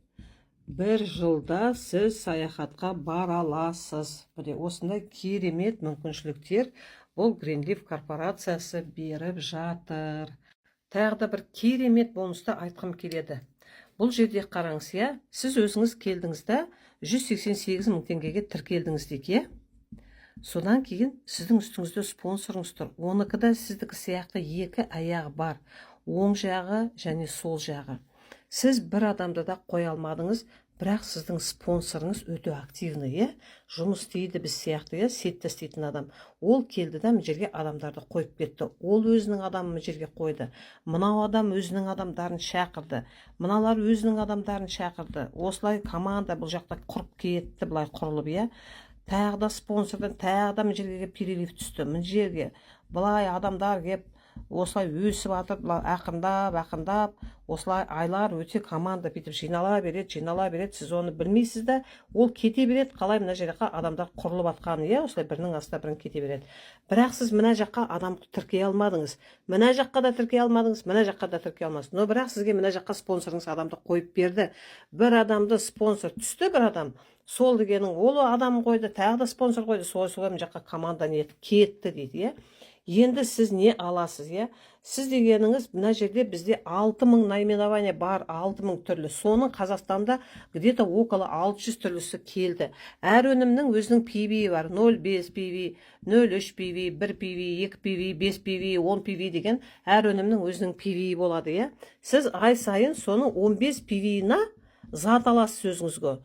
бір жылда сіз саяхатқа бара аласыз. Осындай керемет мүмкіншіліктер бұл Greenleaf корпорациясы беріп жатыр. Тағы да бір керемет бонусты айтқым келеді. Бұл жерде қараңыз, сіз өзіңіз келдіңізді 188.000 теңгеге тіркелдіңіз деке. Содан кейін сіздің үстіңізде спонсорыңыз тұр. Оныкыда сіздікі сияқты 2 аяғы бар. Оң жағы және сол жағы. Сіз бір адамды да қоя алмадыңыз, бірақ сіздің спонсорыңыз өте активный, жұмыс істейді біз сияқты, сетте істейтін адам. Ол келді да жерге адамдарды қойып кетті. Ол өзінің адамын жерге қойды. Мынау адам өзінің адамдарын шақырды. Мыналар өзінің адамдарын шақырды. Осылай команда бұл жақта құрып кетті, бұлай құрылып, Тағы да спонсордан, тағы да жерге перелив түсті. Мін жерге бұлай адамдар кеп осылай өсіп жатыр, ақырындап осылай айлар өте команда бүйтіп жинала береді, сіз оны білмейсіз да, ол кете береді, қалай мына жаққа адамдар құрылып жатқанын, иә, осылай бірінің астына бірін кете береді. Бірақ сіз мына жаққа адам тіркей алмадыңыз, мына жаққа да тіркей алмадыңыз, мына жаққа да тіркей алмадыңыз. Но бірақ сізге мына жаққа спонсорыңыз адамды қойып берді. Бір адамды спонсор түсті, бір адам. Сол дегенің ол адам қойды, тағы да спонсор қойды, солай мына жаққа команда не кетті дейді, иә. Енді сіз не аласыз, иә? Сіз дегеніңіз, мына жерде бізде 6000 наименование бар, 6000 түрлі. Соның Қазақстанда где-то около 600 түрлісі келді. Әр өнімнің өзінің PV бар. 0,5 PV, 0,3 PV, 1 PV, 2 PV, 5 PV, 10 PV деген әр өнімнің өзінің PV болады, иә? Сіз ай сайын соның 15 PV-на зат аласыз өзіңізге.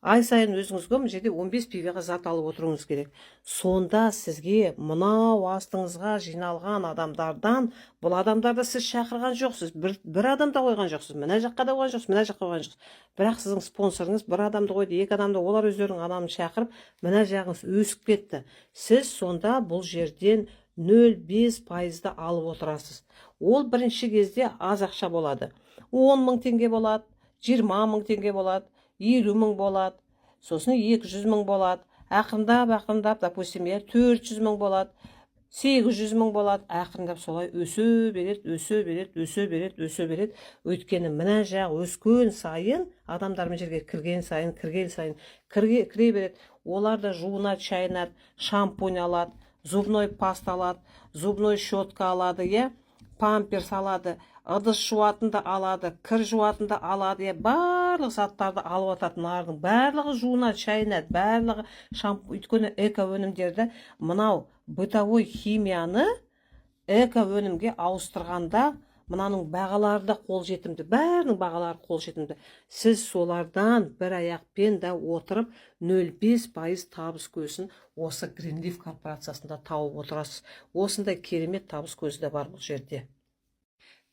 Ай сайын өзіңізге мына жерде 15 PV-ға зат алып отыруыңыз керек. Сонда сізге мынау астыңызға жиналған адамдардан, бұл адамдарды сіз шақырған жоқсыз, бір адамда қойған жоқсыз, мына жаққа да қойған жоқсыз, мына жаққа қойған жоқсыз. Бірақ сіздің спонсорыңыз бір адамды қойды, екі адамды, олар өздерінің адамын шақырып, мына жағыңыз өсіп кетті. Сіз сонда бұл жерден 0,5%-ды алып отырасыз. Ол бірінші кезде аз ақша болады. 10.000 теңге болады, 20.000 теңге болады, 50.000 болады, сосын 200.000 болады, ақырындап, допустим, 400.000 болады, 800.000 болады, ақырындап солай өсе береді. Өйткені мына жақ өскен сайын, адамдар мына жерге кірген сайын, кіре береді. Олар да жуынады, шайынады, шампунь алады, зубной паста алады, зубной щетка алады, иә, памперс алады, ыдыс жуатын да алады, кір жуатын да алады, барлық заттарды алып атады. Нардың барлығы жуынады, шайынады, барлығы шампунь, өйткені эко өнімдерді мынау бытовой химияны эко өнімге ауыстырғанда мынаның бағалары да қолжетімді, бәрінің бағалары қолжетімді. Сіз солардан бір аяқпен да отырып 0,5% табыс көзін осы Greenleaf корпорациясында тауып отырасыз. Осындай керемет табыс көзі де бар бұл жерде.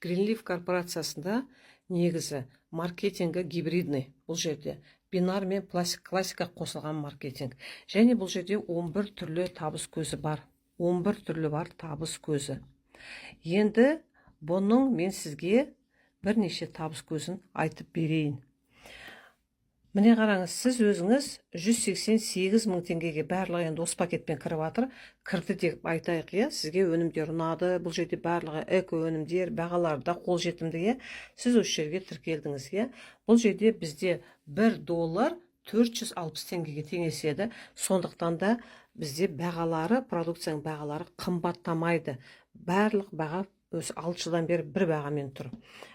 Greenleaf корпорациясында негізі маркетингі гибридный бұл жерде. Бинар мен классика қосылған маркетинг. Және бұл жерде 11 түрлі табыс көзі бар. 11 түрлі бар табыс көзі. Енді бұның мен сізге бірнеше табыс көзін айтып берейін. Міне қараңыз, сіз өзіңіз 188.000 теңгеге барлығы енді осы пакетпен кіріп жатыр. Кірді деп айтайық, иә, сізге өнімдер ұнады. Бұл жерде барлығы эко өнімдер, бағалары да қолжетімді, иә. Сіз осы жерге тіркелдіңіз, иә. Бұл жерде бізде $1 460 теңгеге теңеседі. Сондықтан да бізде бағалары, продукцияның бағалары қымбаттамайды. Барлық баға өзі 6 жылдан бері бір бағамен тұр.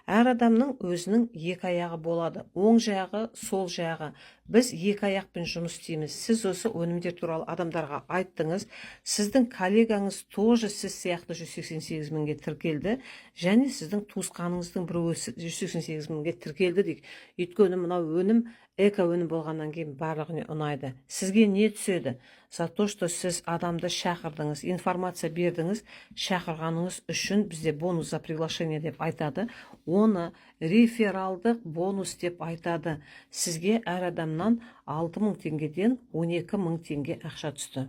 Әр адамның өзінің екі аяғы болады. Оң жағы, сол жағы. Біз екі аяқпен жұмыс істейміз. Сіз осы өнімдер туралы адамдарға айттыңыз. Сіздің коллегаңыз тоже сіз сияқты 188.000-ге тіркелді. Және сіздің туысқаныңыздың біреуі 188.000-ге тіркелді дейік. Өйткені мынау өнім эко өнім болғаннан кейін барлығына ұнайды. Сізге не түседі? За то, что сіз адамды шақырдыңыз, информация бердіңіз, шақырғаныңыз үшін бізде бонус за приглашение деп айтады. Оны рефералдық бонус деп айтады. Сізге әр адамнан 6.000 теңгеден 12.000 теңге ақша түсті.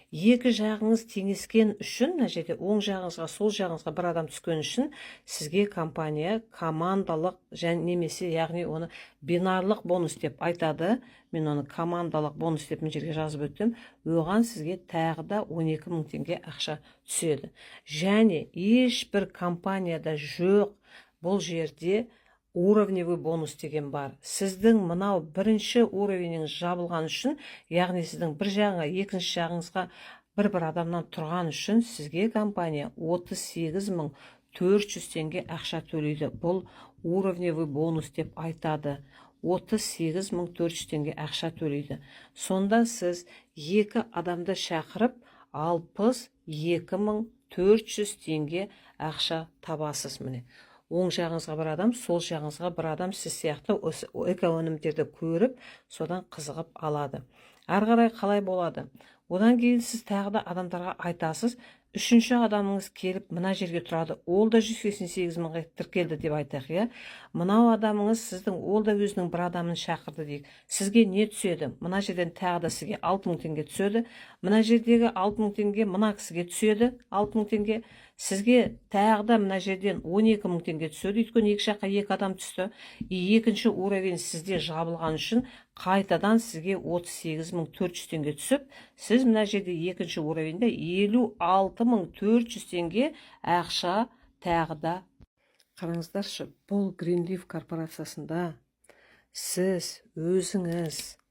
Екі жағыңыз теңескен үшін, мына жерде оң жағыңызға, сол жағыңызға бір адам түскен үшін, сізге компания командалық және немесе, яғни оны бинарлық бонус деп айтады. Мен оны командалық бонус деп мына жерге жазып өттім. Оған сізге тағы да 12.000 теңге ақша түседі. Және ешбір компанияда жоқ бұл жерде уровневый бонус деген бар. Сіздің мынау бірінші уровеніңіз жабылған үшін, яғни сіздің бір жағыңа, екінші жағыңызға бір адамнан тұрған үшін сізге компания 38.400 теңге ақша төлейді. Бұл уровневый бонус деп айтады. 38.400 теңге ақша төлейді. Сонда сіз екі адамды шақырып 62.400 теңге ақша табасыз. Міне. Оң жағыңызға бір адам, сол жағыңызға бір адам сіз сияқты эко өнімдерді көріп, содан қызығып алады. Арғарай қалай болады? Одан кейін сіз тағы да адамдарға айтасыз, үшінші адамыңыз келіп мына жерге тұрады, ол да 188.000-ға тіркелді деп айтайық, иә. Мынау адамыңыз сіздің, ол да өзінің бір адамын шақырды дейік. Сізге не түседі? Мына жерден тағы да сізге 6.000 теңге түседі. Мына жердегі 6.000 теңге мына кісіге түседі, 6.000 теңге. сізге тағы да мына жерден 12 мың теңге түседі, өйткені екі жаққа екі адам түсті. Екінші уровень сізде жабылған үшін қайтадан сізге 38.400 теңге түсіп, сіз мына жерде екінші уровеньде 56.400 теңге ақша тағы да. Қараңыздаршы, бұл Greenleaf корпорациясында сіз өзіңіз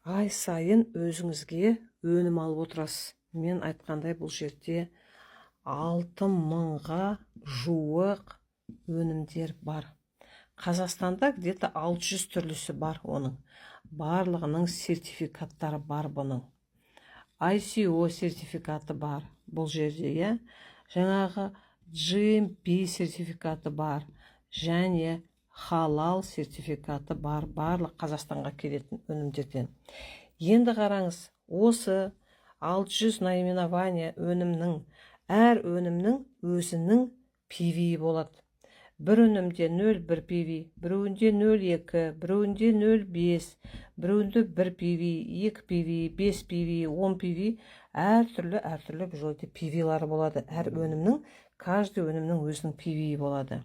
ай сайын өзіңізге өнім алып отырасыз. Мен айтқандай бұл жерде 6.000-ға жуық өнімдер бар. Қазақстанда где-то 600 түрлісі бар оның. Барлығының сертификаттары бар бұның. ICO сертификаты бар бұл жерде, жаңағы GMP сертификаты бар, және халал сертификаты бар барлық Қазақстанға келетін өнімдерден. Енді қараңыз, осы 600 наименование өнімнің, әр өнімнің өзінің PV болады. Бір өнімде 0,1 PV, біреуінде 0,2, біреуінде 0,5, біреуінде 1 PV, 2 PV, 5 PV, 10 PV, әртүрлі бұл жерде PV-лары болады. Әр өнімнің, каждый өнімнің өзінің PV болады.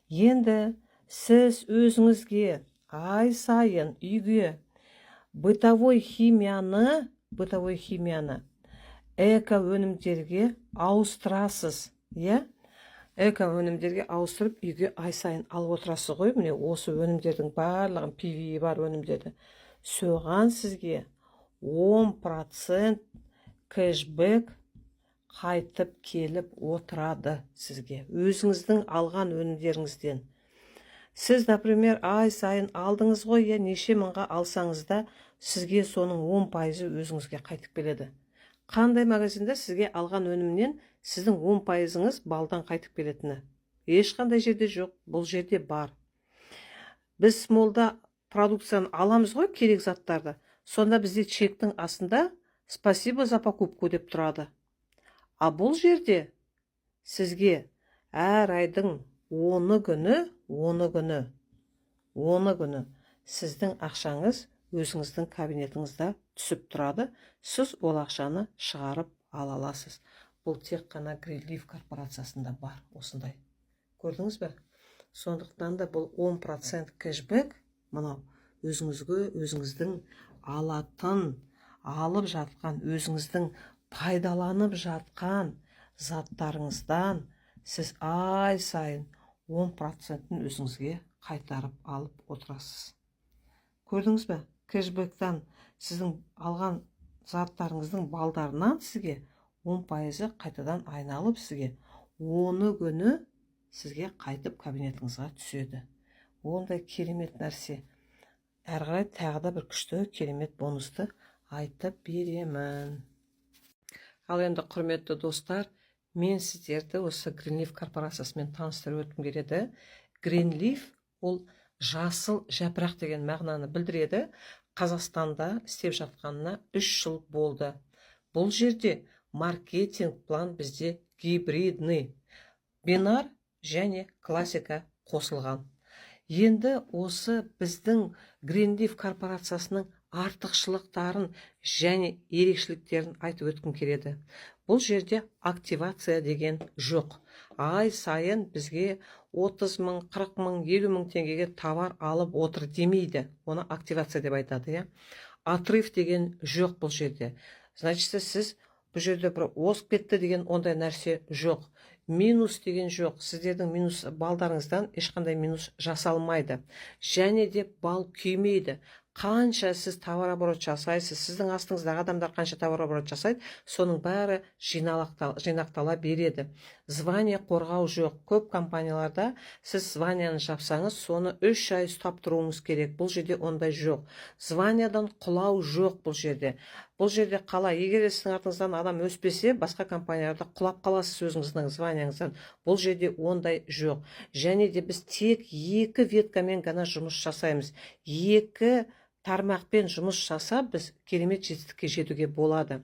Енді сіз өзіңізге ай сайын үйге бытовой химияны эко өнімдерге ауыстырасыз, эко өнімдерге ауыстырып үйге ай сайын алып отырасыз ғой. Міне осы өнімдердің барлығын PV бар өнімдерді. Соған сізге 10% кэшбэк қайтып келіп отырады сізге, өзіңіздің алған өнімдеріңізден. Сіз, например, ай сайын алдыңыз ғой, неше мыңға алсаңыз да, сізге соның 10% өзіңізге қайтып келеді. Қандай магазинде сізге алған өнімнен сіздің 10%-іңіз балдан қайтып келетіні? Ешқандай жерде жоқ, бұл жерде бар. Біз молда продукцияны аламыз ғой, керек заттарды. Сонда бізде чектің астында спасибо за покупку деп тұрады. А бұл жерде сізге әр айдың 10 күні сіздің ақшаңыз өзіңіздің кабинетіңізде түсіп тұрады. Сіз ол ақшаны шығарып ала аласыз. Бұл тек қана Greenleaf корпорациясында бар осындай. Көрдіңіз бе? Сондықтан да бұл 10% кэшбэк, мынау өзіңіздің алатын, алып жатқан, өзіңіздің пайдаланып жатқан заттарыңыздан сіз ай сайын 10%-ін өзіңізге қайтарып алып отырасыз. Көрдіңіз бе? Кэшбэктен сіздің алған заттарыңыздың балдарынан сізге 10% қайтадан айналып сізге 10 күні сізге қайтып кабинетіңізге түседі. Ондай керемет нәрсе. Әрі қарай тағы да бір күшті керемет бонусты айтып беремін. Ал енді құрметті достар, мен сіздерді осы Greenleaf корпорациясымен таныстырып өткім келеді. Greenleaf ол жасыл жапырақ деген мағынаны білдіреді. Қазақстанда істеп жатқанына 3 жыл болды. Бұл жерде маркетинг план бізде гибридный, бинар және классика қосылған. Енді осы біздің Greenleaf корпорациясының артықшылықтарын және ерекшеліктерін айтып өткім келеді. Бұл жерде активация деген жоқ. Ай сайын бізге 30 мың, 40 мың, 50 мың теңгеге товар алып отыр демейді. Оны активация деп айтады. Отрыв деген жоқ бұл жерде. Значит, сіз бұл жерде бір озып кетті деген ондай нәрсе жоқ. Минус деген жоқ. Сіздердің минус балдарыңыздан ешқандай минус жасалмайды. Және де бал күймейді. Қанша сіз товарооборот жасайсыз, сіздің астыңыздағы адамдар қанша товарооборот жасайды, соның бәрі жинақтала береді. Звание қорғау жоқ. Көп компанияларда сіз званияны жапсаңыз, соны 3 ай ұстап тұруыңыз керек. Бұл жерде ондай жоқ. Званиядан құлау жоқ бұл жерде. Бұл жерде қалай, егер сіздің артыңыздан адам өспесе, басқа компанияларда құлап қаласыз өзіңіздің званияңыздан. Бұл жерде ондай жоқ. Және де біз тек 2 веткамен ғана жұмыс жасаймыз. 2 тармақпен жұмыс жасап, біз керемет жетістікке жетуге болады.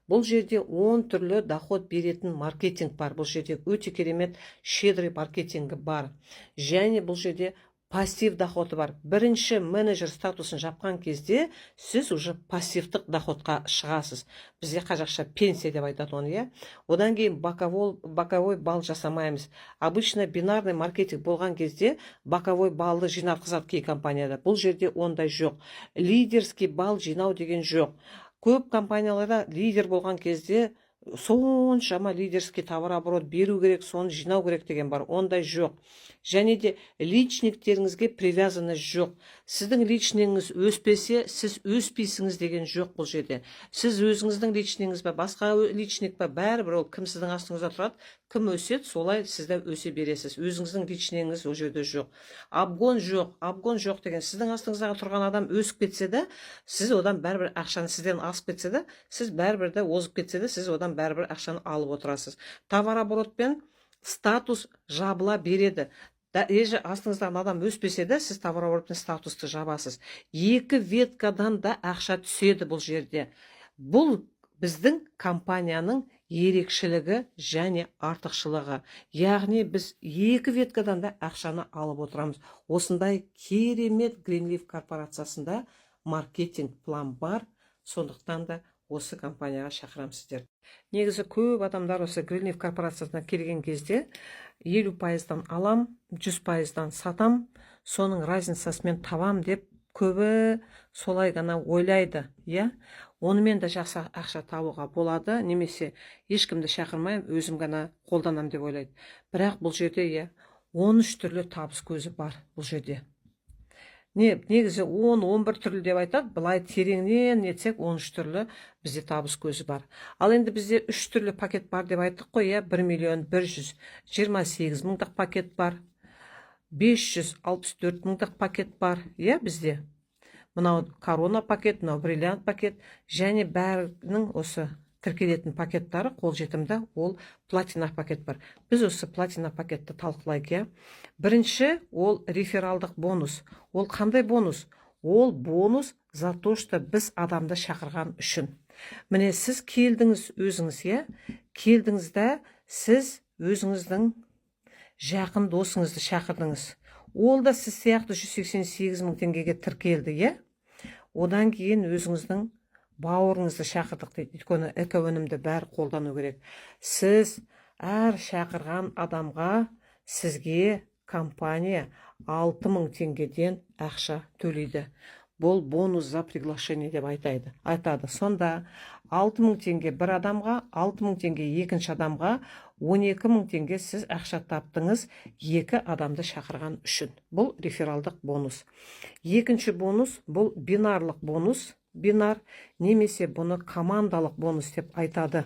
Бұл жерде 10 түрлі доход беретін маркетинг бар. Бұл жерде өте керемет щедрый маркетингі бар. Және бұл жерде пассив доходы бар. Бірінші менеджер статусын жапқан кезде сіз уже пассивтік доходқа шығасыз. Бізде қазақша пенсия деп айтады оны, иә. Одан кейін боковой балл жасамаймыз. Обычно бинарный маркетинг болған кезде боковой баллды жинатқызады кей компанияда. Бұл жерде ондай жоқ. Лидерский балл жинау деген жоқ. Көп компанияларда лидер болған кезде соншама лидерский товар оборот беру керек, соны жинау керек деген бар. Ондай жоқ. Және де личниктеріңізге привязанность жоқ. Сіздің личнигіңіз өспесе, сіз өспейсіңіз деген жоқ бұл жерде. Сіз өзіңіздің личнигіңіз ба, басқа личник ба, бәрібір ол кім сіздің астыңызда тұрады, кім өседі, солай сізді өсе бересіз. Өзіңіздің личнигіңіз ол жерде жоқ. Обгон жоқ деген, сіздің астыңыздағы тұрған адам өсіп кетсе де, сіз одан бәрібір ақшаны, сізден асып кетсе де, сіз бәрібір де озып кетсе де, сіз одан бәрібір ақшаны алып отырасыз. Товар оборотпен статус жабыла береді. Еже астыңыздан адам өспесе де, сіз товар оборотпен статусты жабасыз. Екі веткадан да ақша түседі бұл жерде. Бұл біздің компанияның ерекшілігі және артықшылығы. Яғни біз екі веткадан да ақшаны алып отырамыз. Осындай керемет Greenleaf корпорациясында маркетинг план бар. Сондықтан да осы компанияға шақырамын сіздер. Негізі көп адамдар осы Greenleaf корпорациясына келген кезде 50%-дан алам, 100%-дан сатам, соның разницасымен табам деп көбі солай ғана ойлайды, иә? Онымен де жақсы ақша табуға болады, немесе ешкімді шақырмайым, өзім ғана қолданам деп ойлайды. Бірақ бұл жерде, иә, 13 түрлі табыс көзі бар бұл жерде. Негізі 10-11 түрлі деп айтады, былай тереңнен нетсек 13 түрлі бізде табыс көзі бар. Ал енді бізде 3 түрлі пакет бар деп айттық қой, 1.128 мыңдық пакет бар, 564 мыңдық пакет бар, бізде. Мынау корона пакет, мынау бриллиант пакет, және бәрінің осы тіркелетін пакеттары қолжетімді, ол платина пакет бар. Біз осы платина пакетті талқылайық. Бірінші, ол рефералдық бонус. Ол қандай бонус? Ол бонус за то, что біз адамды шақырған үшін. Міне сіз келдіңіз өзіңіз, келдіңізді сіз өзіңіздің жақын досыңызды шақырдыңыз. Ол да сіз сияқты 188 мың теңгеге тіркелді, Одан кейін өзіңіздің бауырыңызды шақырдық дейді. Өйткені экоөнімді бәрі қолдану керек. Сіз әр шақырған адамға сізге компания 6 мың теңгеден ақша төлейді. Бұл бонус за приглашение деп айтады. Сонда 6 мың теңге бір адамға, 6 мың теңге екінші адамға, 12 мың теңге сіз ақша таптыңыз екі адамды шақырған үшін. Бұл рефералдық бонус. Екінші бонус, бұл бинарлық бонус. Бинар, немесе бұны командалық бонус деп айтады.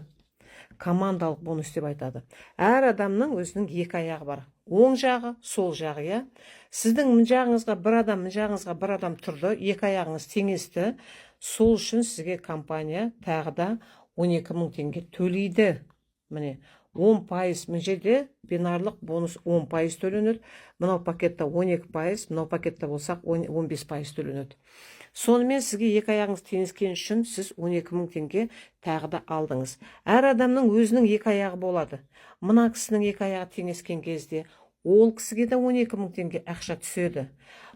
Командалық бонус деп айтады. Әр адамның өзінің екі аяғы бар. Оң жағы, сол жағы, Сіздің мін жағыңызға бір адам тұрды, екі аяғыңыз теңесті. Сол үшін сізге компания тағы да 12 мың теңге төлейді. Міне, 10%, мін жерде бинарлық бонус 10% төленеді. Мынау пакетта 12%, мынау пакетта болсақ 15% төленеді. Сонымен сізге екі аяғыңыз теңескен үшін сіз 12 мың теңге тағы да алдыңыз. Әр адамның өзінің екі аяғы болады. Мына кісінің екі аяғы теңескен кезде ол кісіге де 12 мың теңге ақша түседі.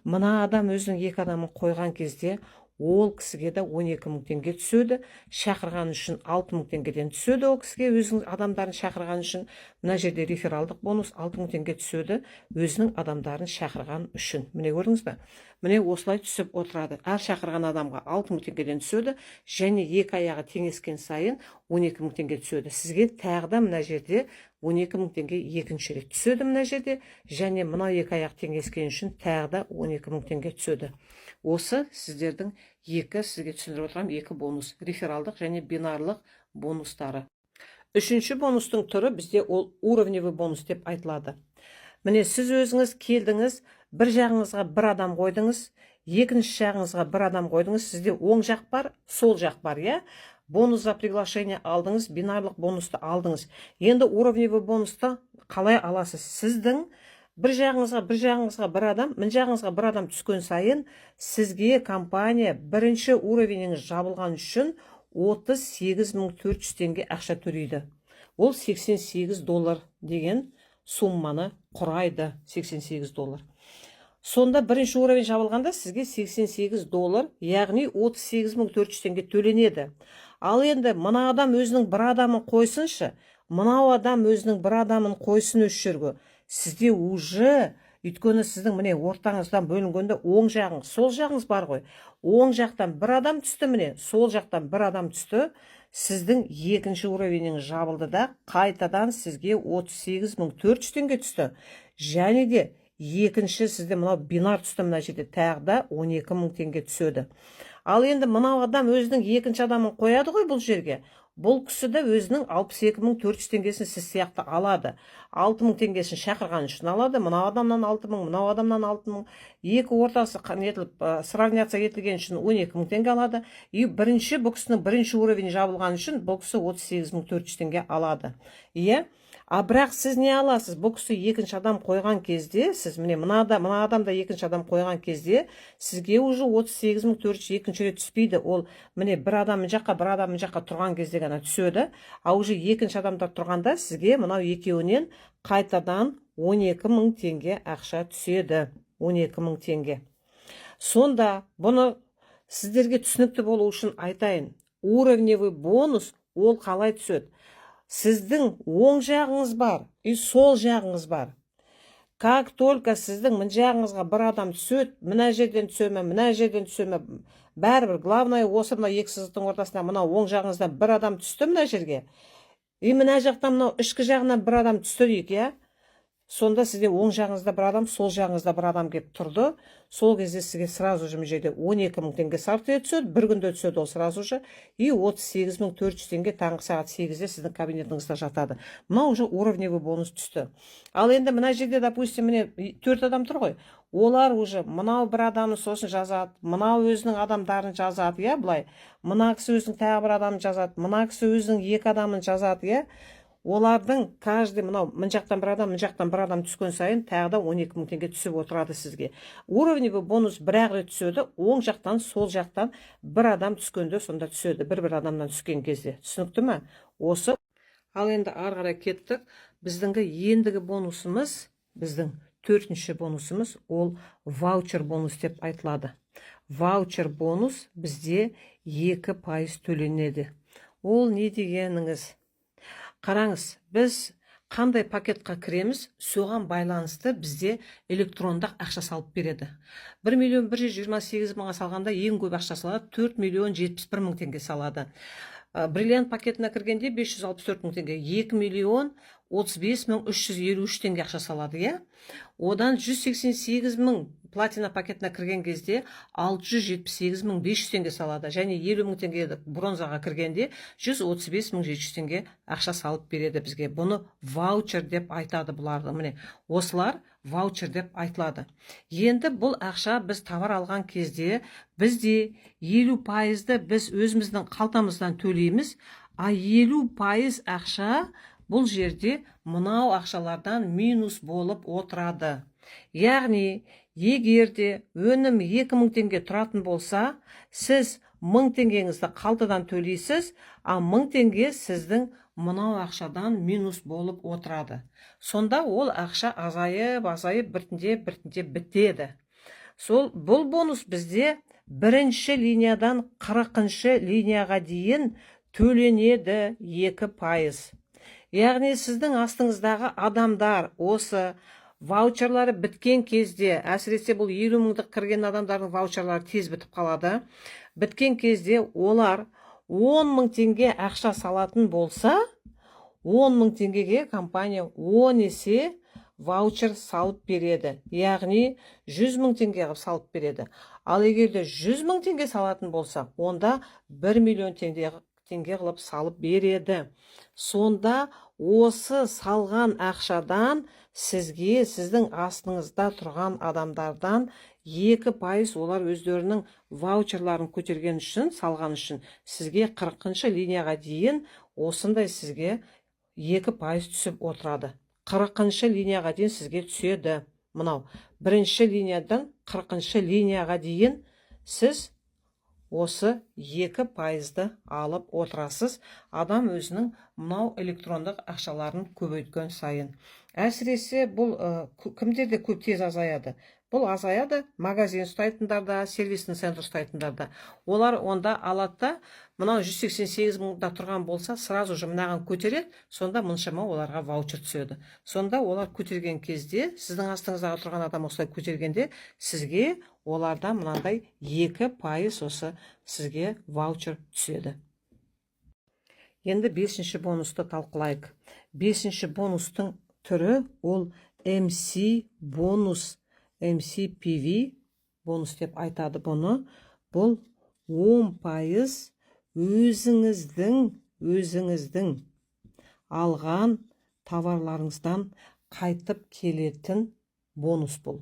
Мына адам өзінің екі адамын қойған кезде ол кісіге де 12 мың теңге түседі. Шақырған үшін 6 мың теңгеден түседі. Ол кісіге өзінің адамдарын шақырған үшін мына жерде рефералдық бонус 6 мың теңге түседі. Өзінің адамдарын шақырған үшін. Міне көрдіңіз бе? Міне осылай түсіп отырады. Әр шақырған адамға 6 мың теңгеден түседі. Және екі аяғы теңескен сайын 12 мың теңге түседі. Сізге тағы да мына жерде 12 мың теңге екінші рет түседі мына жерде. Және мына екі аяқ теңескен үшін тағы да 12 мың теңге түседі. Осы сіздердің сізге түсіндіріп отырған екі бонус. Рефералдық және бинарлық бонустары. Үшінші бонустың түрі бізде ол уровневый бонус деп айтылады. Міне сіз өзіңіз келдіңіз, бір жағыңызға бір адам қойдыңыз, екінші жағыңызға бір адам қойдыңыз, сізде оң жақ бар, сол жақ бар, Бонус за приглашение алдыңыз, бинарлық бонусты алдыңыз. Енді уровневый бонусты қалай аласыз? Сіздің бір жағыңызға бір адам, мін жағыңызға бір адам түскен сайын, сізге компания бірінші уровеніңіз жабылған үшін 38.400 теңге ақша төлейді. Ол $88 деген сумманы құрайды, $88. Сонда бірінші уровень жабылғанда сізге $88, яғни 38.400 теңге төленеді. Ал енді мына адам өзінің бір адамын қойсыншы, мынау адам өзінің бір адамын қойсын осы жерге. Сізде уже, өйткені сіздің міне ортаңыздан бөлінгенде оң жағыңыз, сол жағыңыз бар ғой. Оң жақтан бір адам түсті, міне сол жақтан бір адам түсті. Сіздің екінші уровенің жабылды да қайтадан сізге 38.400 теңге түсті. Және де екінші сізде мынау бинар түсті, мына жерде тағы да 12.000 теңге түседі. Ал енді мынау адам өзінің екінші адамын қояды ғой бұл жерге. Бұл кісі де өзінің 62.400 теңгесін сіз сияқты алады. 6.000 теңгесін шақырған үшін алады. Мынау адамнан 6.000, мынау адамнан 6.000. Екі ортасы сравняться етілген үшін 12.000 теңге алады. И бірінші бұл кісінің бірінші уровень жабылған үшін бұл кісі 38.400 теңге алады. Иә? А бірақ сіз не аласыз? Бұл кісі екінші адам қойған кезде, сіз міне мына адамда екінші адам қойған кезде, сізге уже 38.400 екінші рет түспейді. Ол міне бір адам жаққа тұрған кезде ғана түседі. А уже екінші адамдар тұрғанда сізге мынау екеуінен қайтадан 12.000 теңге ақша түседі. 12.000 теңге. Сонда бұны сіздерге түсінікті болу үшін айтайын. Уровневый бонус ол қалай түседі? Сіздің оң жағыңыз бар, и сол жағыңыз бар. Как только сіздің мына жағыңызға бір адам түседі, мына жерден түсеме, мына жерден түсеме, бәрібір главное осы мына екі сызықтың ортасына мына оң жағыңыздан бір адам түсті мына жерге. И мына жақтан мынау ішкі жағынан бір адам түсті дейік, иә? Сонда сізде оң жағыңызда бір адам, сол жағыңызда бір адам келіп тұрды. Сол кезде сізге сразу же жерде 12.000 теңге сартия түседі, бір күнде түседі ол сразу же, и 38.400 теңге таңғы сағат 8-де сіздің кабинетіңізде жатады. Мына уже уровневый бонус түсті. Ал енді мына жерде, допустим, міне 4 адам тұр ғой. Олар уже мынау бір адамын сосын жазады, мынау өзінің адамдарын жазады, иә, былай. Мына кісі өзінің тағы бір адамын жазады, мына кісі өзінің екі адамын жазады, иә. Олардың каждый мынау мына жақтан бір адам түскен сайын тағы да 12.000 теңге түсіп отырады сізге. Уровневый бонус бір рет түседі, оң жақтан, сол жақтан бір адам түскенде сонда түседі, бір адамнан түскен кезде. Түсінікті ме? Осы. Ал енді ары қарай кеттік. Біздіңгі ендігі бонусымыз, біздің төртінші бонусымыз ол ваучер бонус деп айтылады. Ваучер бонус бізде 2% төленеді. Ол не дегеніңіз? Қараңыз, біз қандай пакетқа кіреміз, соған байланысты бізде электрондық ақша салып береді. 1.128.000 салғанда ең көп ақша салады, 4.071.000 теңге салады. Бриллиант пакетіне кіргенде 564.000 теңге, 2.035.353 теңге ақша салады, иә? Одан 188.000 платина пакетіне кірген кезде 678.500 теңге салады. Және 50.000 теңге бронзаға кіргенде 135.700 теңге ақша салып береді бізге. Бұны ваучер деп айтады бұларды. Міне, осылар ваучер деп айтылады. Енді бұл ақша біз товар алған кезде бізде 50%-ды біз өзіміздің қалтамыздан төлейміз, а 50% ақша бұл жерде мынау ақшалардан минус болып отырады. Яғни, егер де өнім 2.000 теңге тұратын болса, сіз 1000 теңгеңізді қалтадан төлейсіз, а 1000 теңге сіздің мынау ақшадан минус болып отырады. Сонда ол ақша азайып, біртіндеп бітеді. Бұл бонус бізде бірінші линиядан 40-шы линияға дейін төленеді 2%. Яғни сіздің астыңыздағы адамдар осы ваучерлары біткен кезде, әсіресе бұл 50.000 кірген адамдардың ваучерлары тез бітіп қалады. Біткен кезде олар 10.000 теңге ақша салатын болса, 10.000 теңгеге компания 10 есе ваучер салып береді. Яғни 100.000 теңге салып береді. Ал егерде 100.000 теңге салатын болса, онда 1 миллион теңге қылып салып береді. Сонда осы салған ақшадан сізге, сіздің астыңызда тұрған адамдардан 2% олар өздерінің ваучерларын көтерген үшін, салған үшін, сізге 40-шы линияға дейін осындай сізге 2% түсіп отырады. 40-шы линияға дейін сізге түседі. Мынау, бірінші линиядан 40-шы линияға дейін сіз осы 2%-ды алып отырасыз. Адам өзінің мынау электрондық ақшаларын көбейткен сайын. Әсіресе бұл кімдерде көп тез азаяды? бұл азаяды. Магазин ұстайтындарда, сервисный центр ұстайтындарда. Олар онда алады да, мынау 188 мыңда тұрған болса, сразу же мынаған көтереді, сонда мұншама оларға ваучер түседі. Сонда олар көтерген кезде, сіздің астыңыздағы тұрған адам осылай көтергенде, сізге олардан мынандай 2% осы сізге ваучер түседі. Енді 5-ші бонусты талқылайық. 5-ші бонустың түрі ол MC бонус, MCPV бонус деп айтады бұны. Бұл 10% өзіңіздің алған товарларыңыздан қайтып келетін бонус бұл.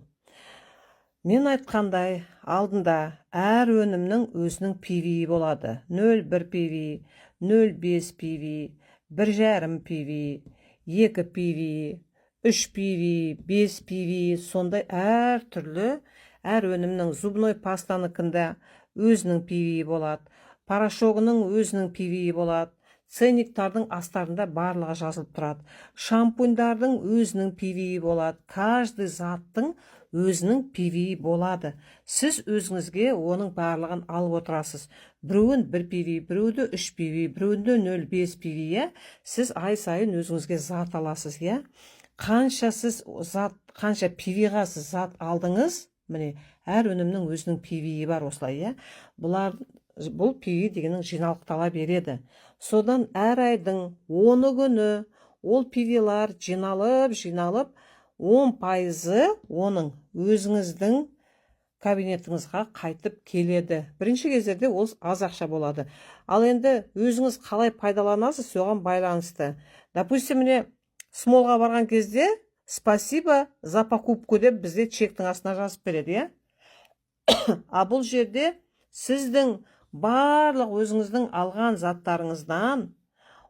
Мен айтқандай, алдында әр өнімнің өзінің PV болады. 0,1 PV, 0,5 PV, 1,5 PV, 2 PV, 3 PV, 5 PV, сондай әр түрлі, әр өнімнің зубной пастаныкында өзінің PV болады, порошогының өзінің PV болады, ценниктардың астарында барлығы жазылып тұрады. Шампуньдардың өзінің PV болады, каждый заттың өзінің PV болады. Сіз өзіңізге оның барлығын алып отырасыз. Біреуін 1 PV, біреуді 3 PV, біреуінде 0,5 PV, сіз ай сайын өзіңізге зат аласыз, қанша сіз зат, қанша PV-ға сіз зат алдыңыз, міне, әр өнімнің өзінің PV-і бар осылай, бұл PV дегенің жиналықтала береді. Содан әр айдың 10 күні ол PV-лар жиналып, 10% оның өзіңіздің кабинетіңізға қайтып келеді. Бірінші кездерде ол аз ақша болады. Ал енді өзіңіз қалай пайдаланасыз, соған байланысты. Допустим, міне, смолға барған кезде спасибо за покупку деп бізде чектің астына жазып береді, А бұл жерде сіздің барлық өзіңіздің алған заттарыңыздан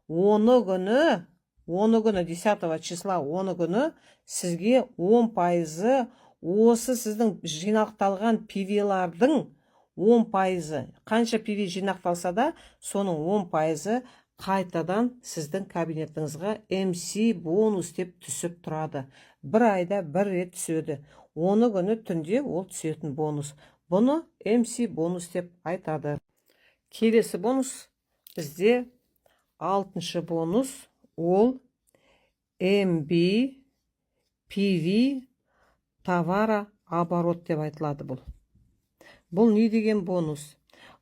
10 күні 10 числа 10 күні сізге 10% осы сіздің жинақталған PV-лардың 10%, қанша PV жинақталса да, соның 10% қайтадан сіздің кабинетіңізге MC бонус деп түсіп тұрады. Бір айда бір рет түседі. 10 күні түнде ол түсетін бонус. Бұны MC бонус деп айтады. Келесі бонус бізде 6-шы бонус, ол MB PV товара оборот деп айтылады бұл. Бұл не деген бонус?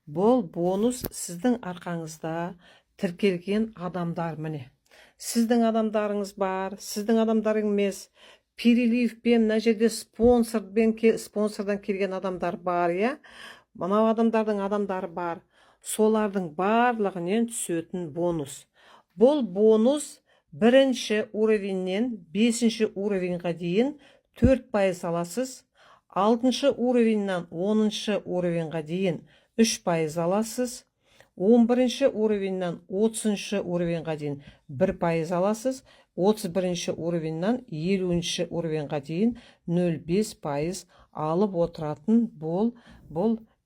Бұл бонус сіздің арқаңызда тіркелген адамдар, міне. Сіздің адамдарыңыз бар, сіздің адамдарың емес, переливпен, мына жерде спонсордан келген адамдар бар, Мынау адамдардың адамдары бар. Солардың барлығынан түсетін бонус. Бұл бонус 1-ші уровеннен 5-ші уровенға дейін 4% аласыз, 6-ші уровеннен 10-ші уровенға дейін 3% аласыз, 11-ші уровеннен 30-ші уровенға дейін 1% аласыз, 31-ші уровеннен 50-ші уровенға дейін 0,5% алып отыратын бұл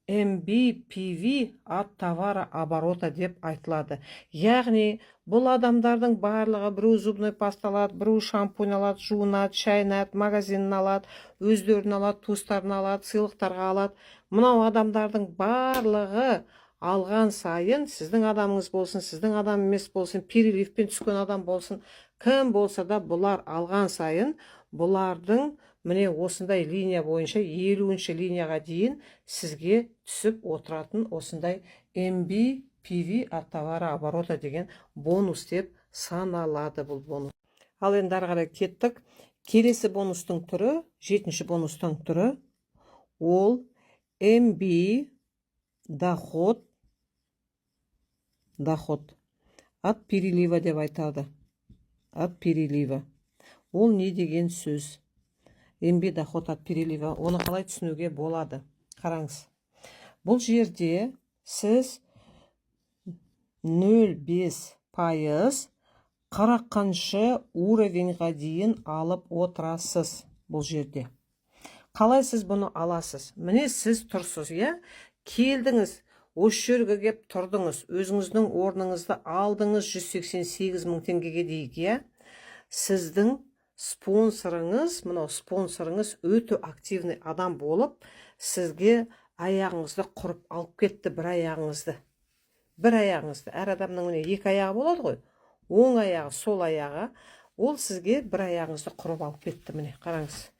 MBPV от товара оборота деп айтылады. Яғни, бұл адамдардың барлығы біреу зубной паста алады, біреу шампунь алады, жуынады, шайнады, магазинін алады, өздерін алады, туыстарын алады, сыйлықтарға алады. Мынау адамдардың барлығы алған сайын, сіздің адамыңыз болсын, сіздің адам емес болсын, переливпен түскен адам болсын, кім болса да бұлар алған сайын, бұлардың міне осындай линия бойынша 50-ші линияға дейін сізге түсіп отыратын осындай MBPV от товара оборота деген бонус деп саналады бұл бонус. Ал енді ары қарай кеттік. Келесі бонустың түрі, 7-ші бонустың түрі, ол MB доход от перелива деп айтады. От перелива. Ол не деген сөз? MB доход от перелива. Оны қалай түсінуге болады? Қараңыз. Бұл жерде сіз 0,5% 40-ші уровеньға дейін алып отырасыз бұл жерде. Қалай сіз бұны аласыз? Міне сіз тұрсыз, келдіңіз, осы жерге кеп тұрдыңыз, өзіңіздің орныңызды алдыңыз 188 мың теңгеге дейік, сіздің спонсорыңыз, мынау спонсорыңыз өте активный адам болып, сізге аяғыңызды құрып алып кетті, бір аяғыңызды. Бір аяғыңызды. Әр адамның міне екі аяғы болады ғой. Оң аяғы, сол аяғы. Ол сізге бір аяғыңызды құрып алып кетті, міне, қараңыз.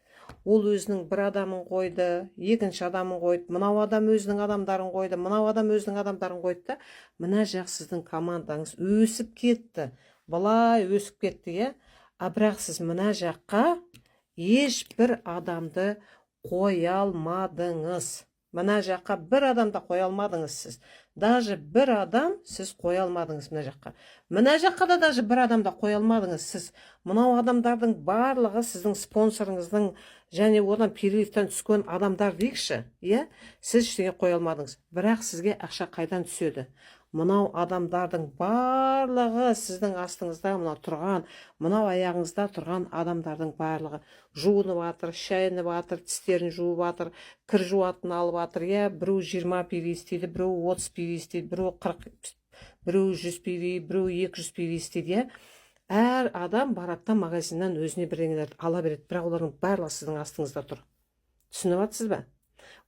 Ол өзінің бір адамын қойды, екінші адамын қойды, мынау адам өзінің адамдарын қойды, мынау адам өзінің адамдарын қойды да, мына жақ сіздің командаңыз өсіп кетті. Былай өсіп кетті, е? Бірақ сіз мына жаққа ешбір адамды қоя алмадыңыз. Мына жаққа бір адамда қоя алмадыңыз сіз. Даже бір адам сіз қоя алмадыңыз мына жаққа. Мына жаққа да даже бір адамда қоя алмадыңыз сіз. Мынау адамдардың барлығы сіздің спонсорыңыздың және одан переливтен түскен адамдар дейікші. Сіз ештеңе қоя алмадыңыз. Бірақ сізге ақша қайдан түседі? Мынау адамдардың барлығы сіздің астыңызда мынау тұрған, мынау аяғыңызда тұрған адамдардың барлығы жуынып жатыр, шайынып жатыр, тістерін жуып жатыр, кір жуатын алып жатыр. Біреу 20 пиви істейді, біреу 30 пиви істейді, біреу 40, біреу 100 пиви, біреу 200 пиви істейді. Әр адам бараттан магазиннан өзіне бірдеңелерді ала береді, бірақ олардың барлығы сіздің астыңызда тұр. Түсініп жатсыз ба?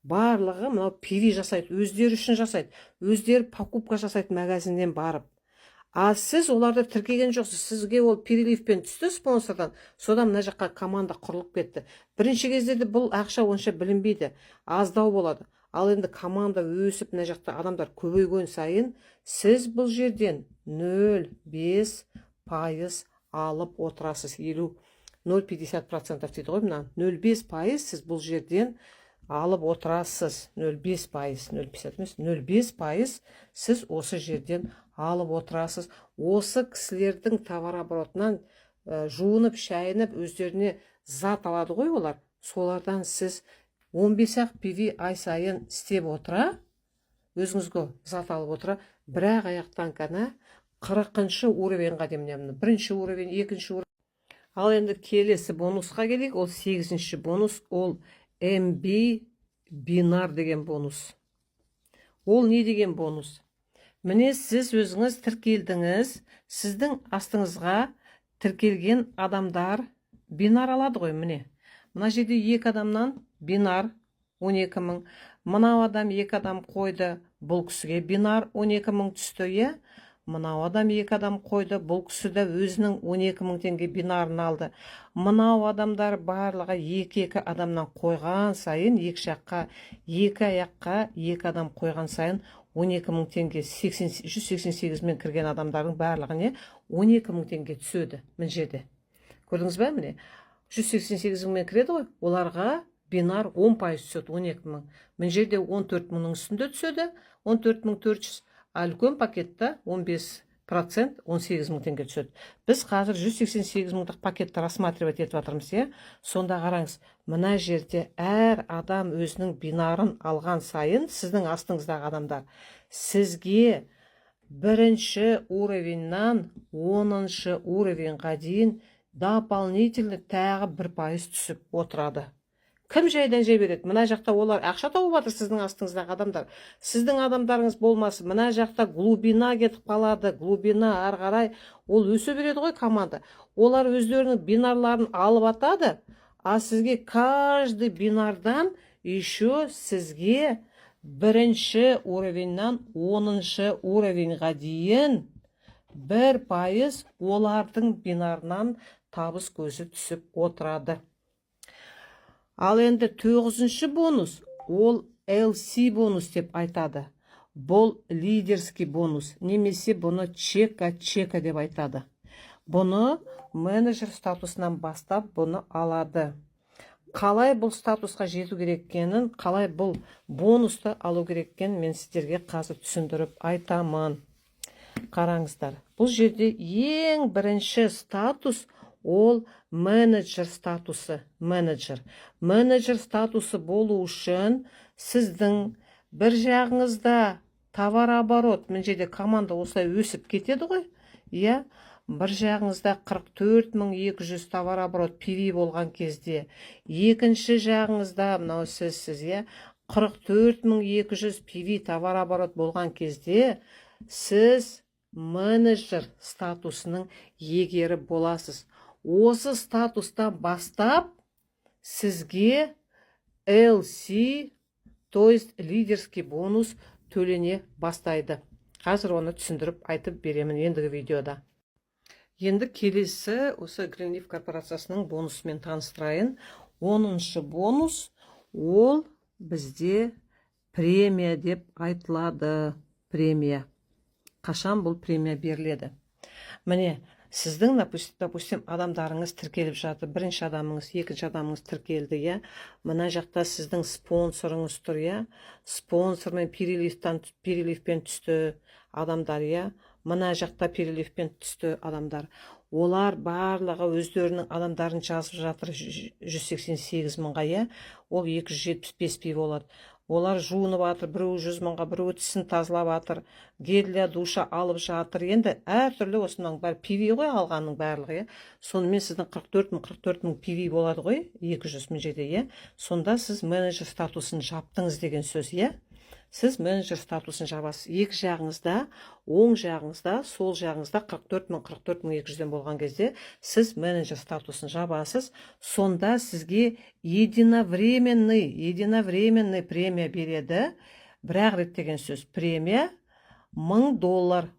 Барлығы мынау пиви жасайды, өздері үшін жасайды, өздері покупка жасайды магазиннен барып. А сіз оларды тіркеген жоқсыз, сізге ол переливпен түсті спонсордан, содан мына жаққа команда құрылып кетті. Бірінші кездерде бұл ақша онша білінбейді, аздау болады. Ал енді команда өсіп, мына жақта адамдар көбейген сайын, сіз бұл жерден 0,5% алып отырасыз. 0,50% дейді ғой, мына 0,5% сіз бұл жерден алып отырасыз. 0,5%, 0,5% сіз осы жерден алып отырасыз. Осы кісілердің товарооборотынан жуынып, шайынып, өздеріне зат алады ғой олар. Солардан сіз 15 пиви ай сайын істеп отыра, өзіңізге зат алып отыра, бірақ аяқтан қана 40-шы уровеньға демінемін. Бірінші уровень, екінші уровень. Ал енді келесі бонусқа келейік. Ол 8-ші бонус, ол MB бинар деген бонус. Ол не деген бонус? Міне сіз өзіңіз тіркелдіңіз, сіздің астыңызға тіркелген адамдар бинар алады ғой, міне. Мына жерде 2 адамнан бинар 12.000, мынау адам 2 адам қойды, бұл кісіге бинар 12.000 түсті, Мынау адам 2 адам қойды, бұл кісі де өзінің 12.000 теңге бинарын алды. Мынау адамдар барлығы 2 адамнан қойған сайын, 2 жаққа, 2 аяққа 2 адам қойған сайын 12.000 теңге, 188 мен кірген адамдардың барлығына 12.000 теңге түседі. Мін жерде. Көрдіңіз бе, міне? 188 мен кіреді ғой, оларға бинар 10% түседі, 12.000. Мін жерде 14.000 үстінде түседі, 14.400. Ал үлкен пакетта 15%, 18.000 теңге түседі. Біз қазір 188.000 пакетті рассматривать етіп жатырмыз, Сонда қараңыз, мына жерде әр адам өзінің бинарын алған сайын, сіздің астыңыздағы адамдар сізге 1-ші уровеньнан 10-ші уровеньға дейін дополнительно тағы 1% түсіп отырады. Кім жайдан жай береді? Мына жақта олар ақша тауып жатыр, сіздің астыңыздағы адамдар. Сіздің адамдарыңыз болмасы, мына жақта глубина кетіп қалады, глубина ары қарай ол өсе береді ғой команда. Олар өздерінің бинарларын алып атады, а сізге каждый бинардан еще сізге 1-ші уровеньнан 10-ші уровеньға дейін 1% олардың бинарынан табыс көзі түсіп отырады. Ал енді 9-ші бонус, ол LC бонус деп айтады. Бұл лидерский бонус, немесе бұны чека деп айтады. Бұны менеджер статусынан бастап бұны алады. Қалай бұл статусқа жету кереккенін, қалай бұл бонусты алу кереккенін мен сіздерге қазір түсіндіріп айтамын. Қараңыздар, бұл жерде ең бірінші статус ол менеджер статусы. Менеджер статусы болу үшін сіздің бір жағыңызда товарооборот, мен жерде команда осылай өсіп кетеді ғой, бір жағыңызда 44.200 товарооборот PV болған кезде, екінші жағыңызда мынау сіз 44.200 PV товарооборот болған кезде, сіз менеджер статусының егері боласыз. осы статустан бастап сізге LC, то есть лидерский бонус төлене бастайды. Қазір оны түсіндіріп айтып беремін ендігі видеода. Енді келесі осы Greenleaf корпорациясының бонусымен таныстырайын. 10-шы бонус ол бізде премия деп айтылады. Премия. Қашан бұл премия беріледі? Міне, сіздің, допустим, адамдарыңыз тіркеліп жатыр. Бірінші адамыңыз, екінші адамыңыз тіркелді, я. Мына жақта сіздің спонсорыңыз тұр, я. Спонсормен переливпен түсті адамдар, я. Мына жақта переливпен түсті адамдар. Олар барлығы өздерінің адамдарын жазып жатыр 188 мыңға, я. Ол 275 пи болады. Олар жуынып жатыр, біреу 100 мыңға, біреу тісін тазалап жатыр, гель для душа алып жатыр. Енді әртүрлі осының бар пиви ғой алғанның барлығы, е. Сонымен сіздің 44 мың пиви болады ғой, 200 мың жерде, е. Сонда сіз менеджер статусын жаптыңыз деген сөз, е. Сіз менеджер статусын жабасыз. Екі жағыңызда, оң жағыңызда, сол жағыңызда 44 мың 200-ден болған кезде сіз менеджер статусын жабасыз. Сонда сізге единовременный премия береді. Бірақ рет деген сөз. Премия $1000.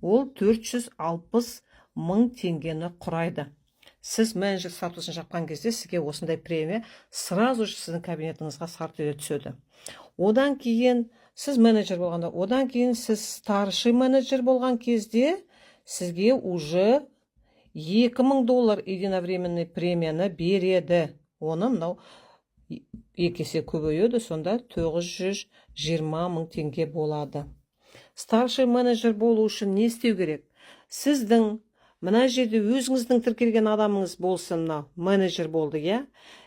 Ол 460 мың теңгені құрайды. Сіз менеджер статусын жапқан кезде сізге осындай премия сразу же сіздің кабинетіңізге сартыле түседі. Одан кейін сіз менеджер болғанда, одан кейін сіз старший менеджер болған кезде сізге уже $2000 единовременный премияны береді. Оны мынау екі есе көбейеді, сонда 920 мың теңге болады. Старший менеджер болу үшін не істеу керек? Сіздің мына жерде өзіңіздің тіркелген адамыңыз болсын, менеджер болды, я?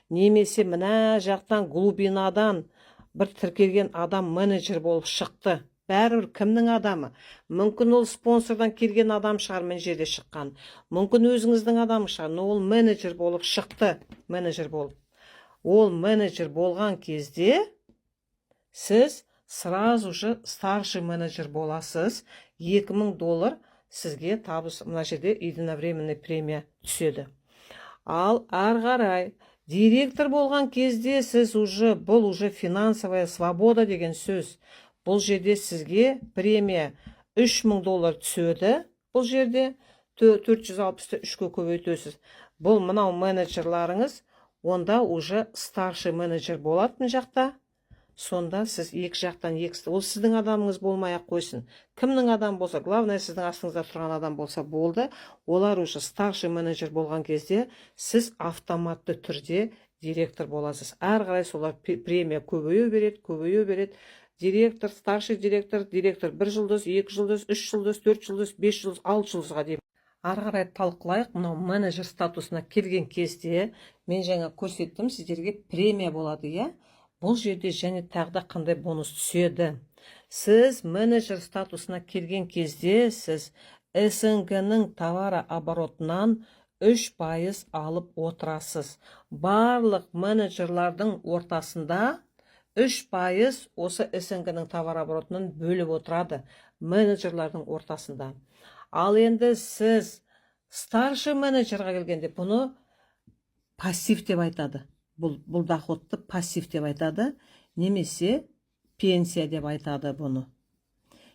Немесе мына жақтан глубинадан бір тіркелген адам менеджер болып шықты. Бәрібір кімнің адамы? Мүмкін ол спонсордан келген адам шығар, мен жерде шыққан. Мүмкін өзіңіздің адамы шығар, но ол менеджер болып шықты. Менеджер болып. Ол менеджер болған кезде сіз сразу же старший менеджер боласыз. $2000 сізге табыс, мына жерде единовременный премия түседі. Ал ары директор болған кезде сіз бұл уже финансовая свобода деген сөз. Бұл жерде сізге премия $3000 түседі. Бұл жерде 460-ты 3-ке көбейтесіз. Бұл мынау менеджерларыңыз, онда уже старший менеджер болады мына жақта. Сонда сіз екі жақтан екісті. Ол сіздің адамыңыз болмай-ақ қойсын. Кімнің адам болса, главное сіздің астыңызда тұрған адам болса болды. Олар уже старший менеджер болған кезде сіз автоматты түрде директор боласыз. Әр қарай солар премия көбейе береді. Директор, старший директор, 1 жұлдыз, 2 жұлдыз, 3 жұлдыз, 4 жұлдыз, 5 жұлдыз, 6 жұлдызға деймін. Ары қарай талқылайық. Мынау менеджер статусына келген кезде мен жаңа көрсеттім, сіздерге премия болады, я? Бұл жерде және тағда қандай бонус түседі. Сіз менеджер статусына келген кезде сіз СНГ-ның товары оборотынан 3% алып отырасыз. Барлық менеджерлардың ортасында 3% осы СНГ-ның товар оборотынан бөліп отырады. Менеджерлардың ортасында. Ал енді сіз старший менеджерға келгенде бұны пассив деп айтады. Бұл доходты пассив деп айтады, немесе пенсия деп айтады бұны.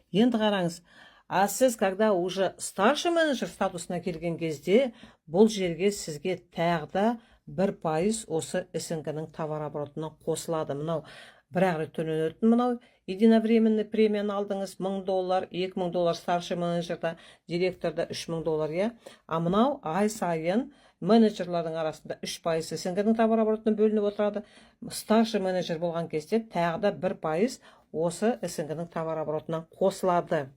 Енді қараңыз, а сіз, когда уже старший менеджер статусына келген кезде, бұл жерге сізге тағда 1% осы СНГ-ның товар оборотынан қосылады. Мынау бір рет төленетін, мынау единовременный премияны алдыңыз, $1000, $2000 старший менеджерда, директорда $3000, я. А мынау ай сайын менеджерлардың арасында 3% СНГ-ның товар оборотынан бөлініп отырады. Старший менеджер болған кезде тағда 1% осы СНГ-ның товар оборотынан қосылады.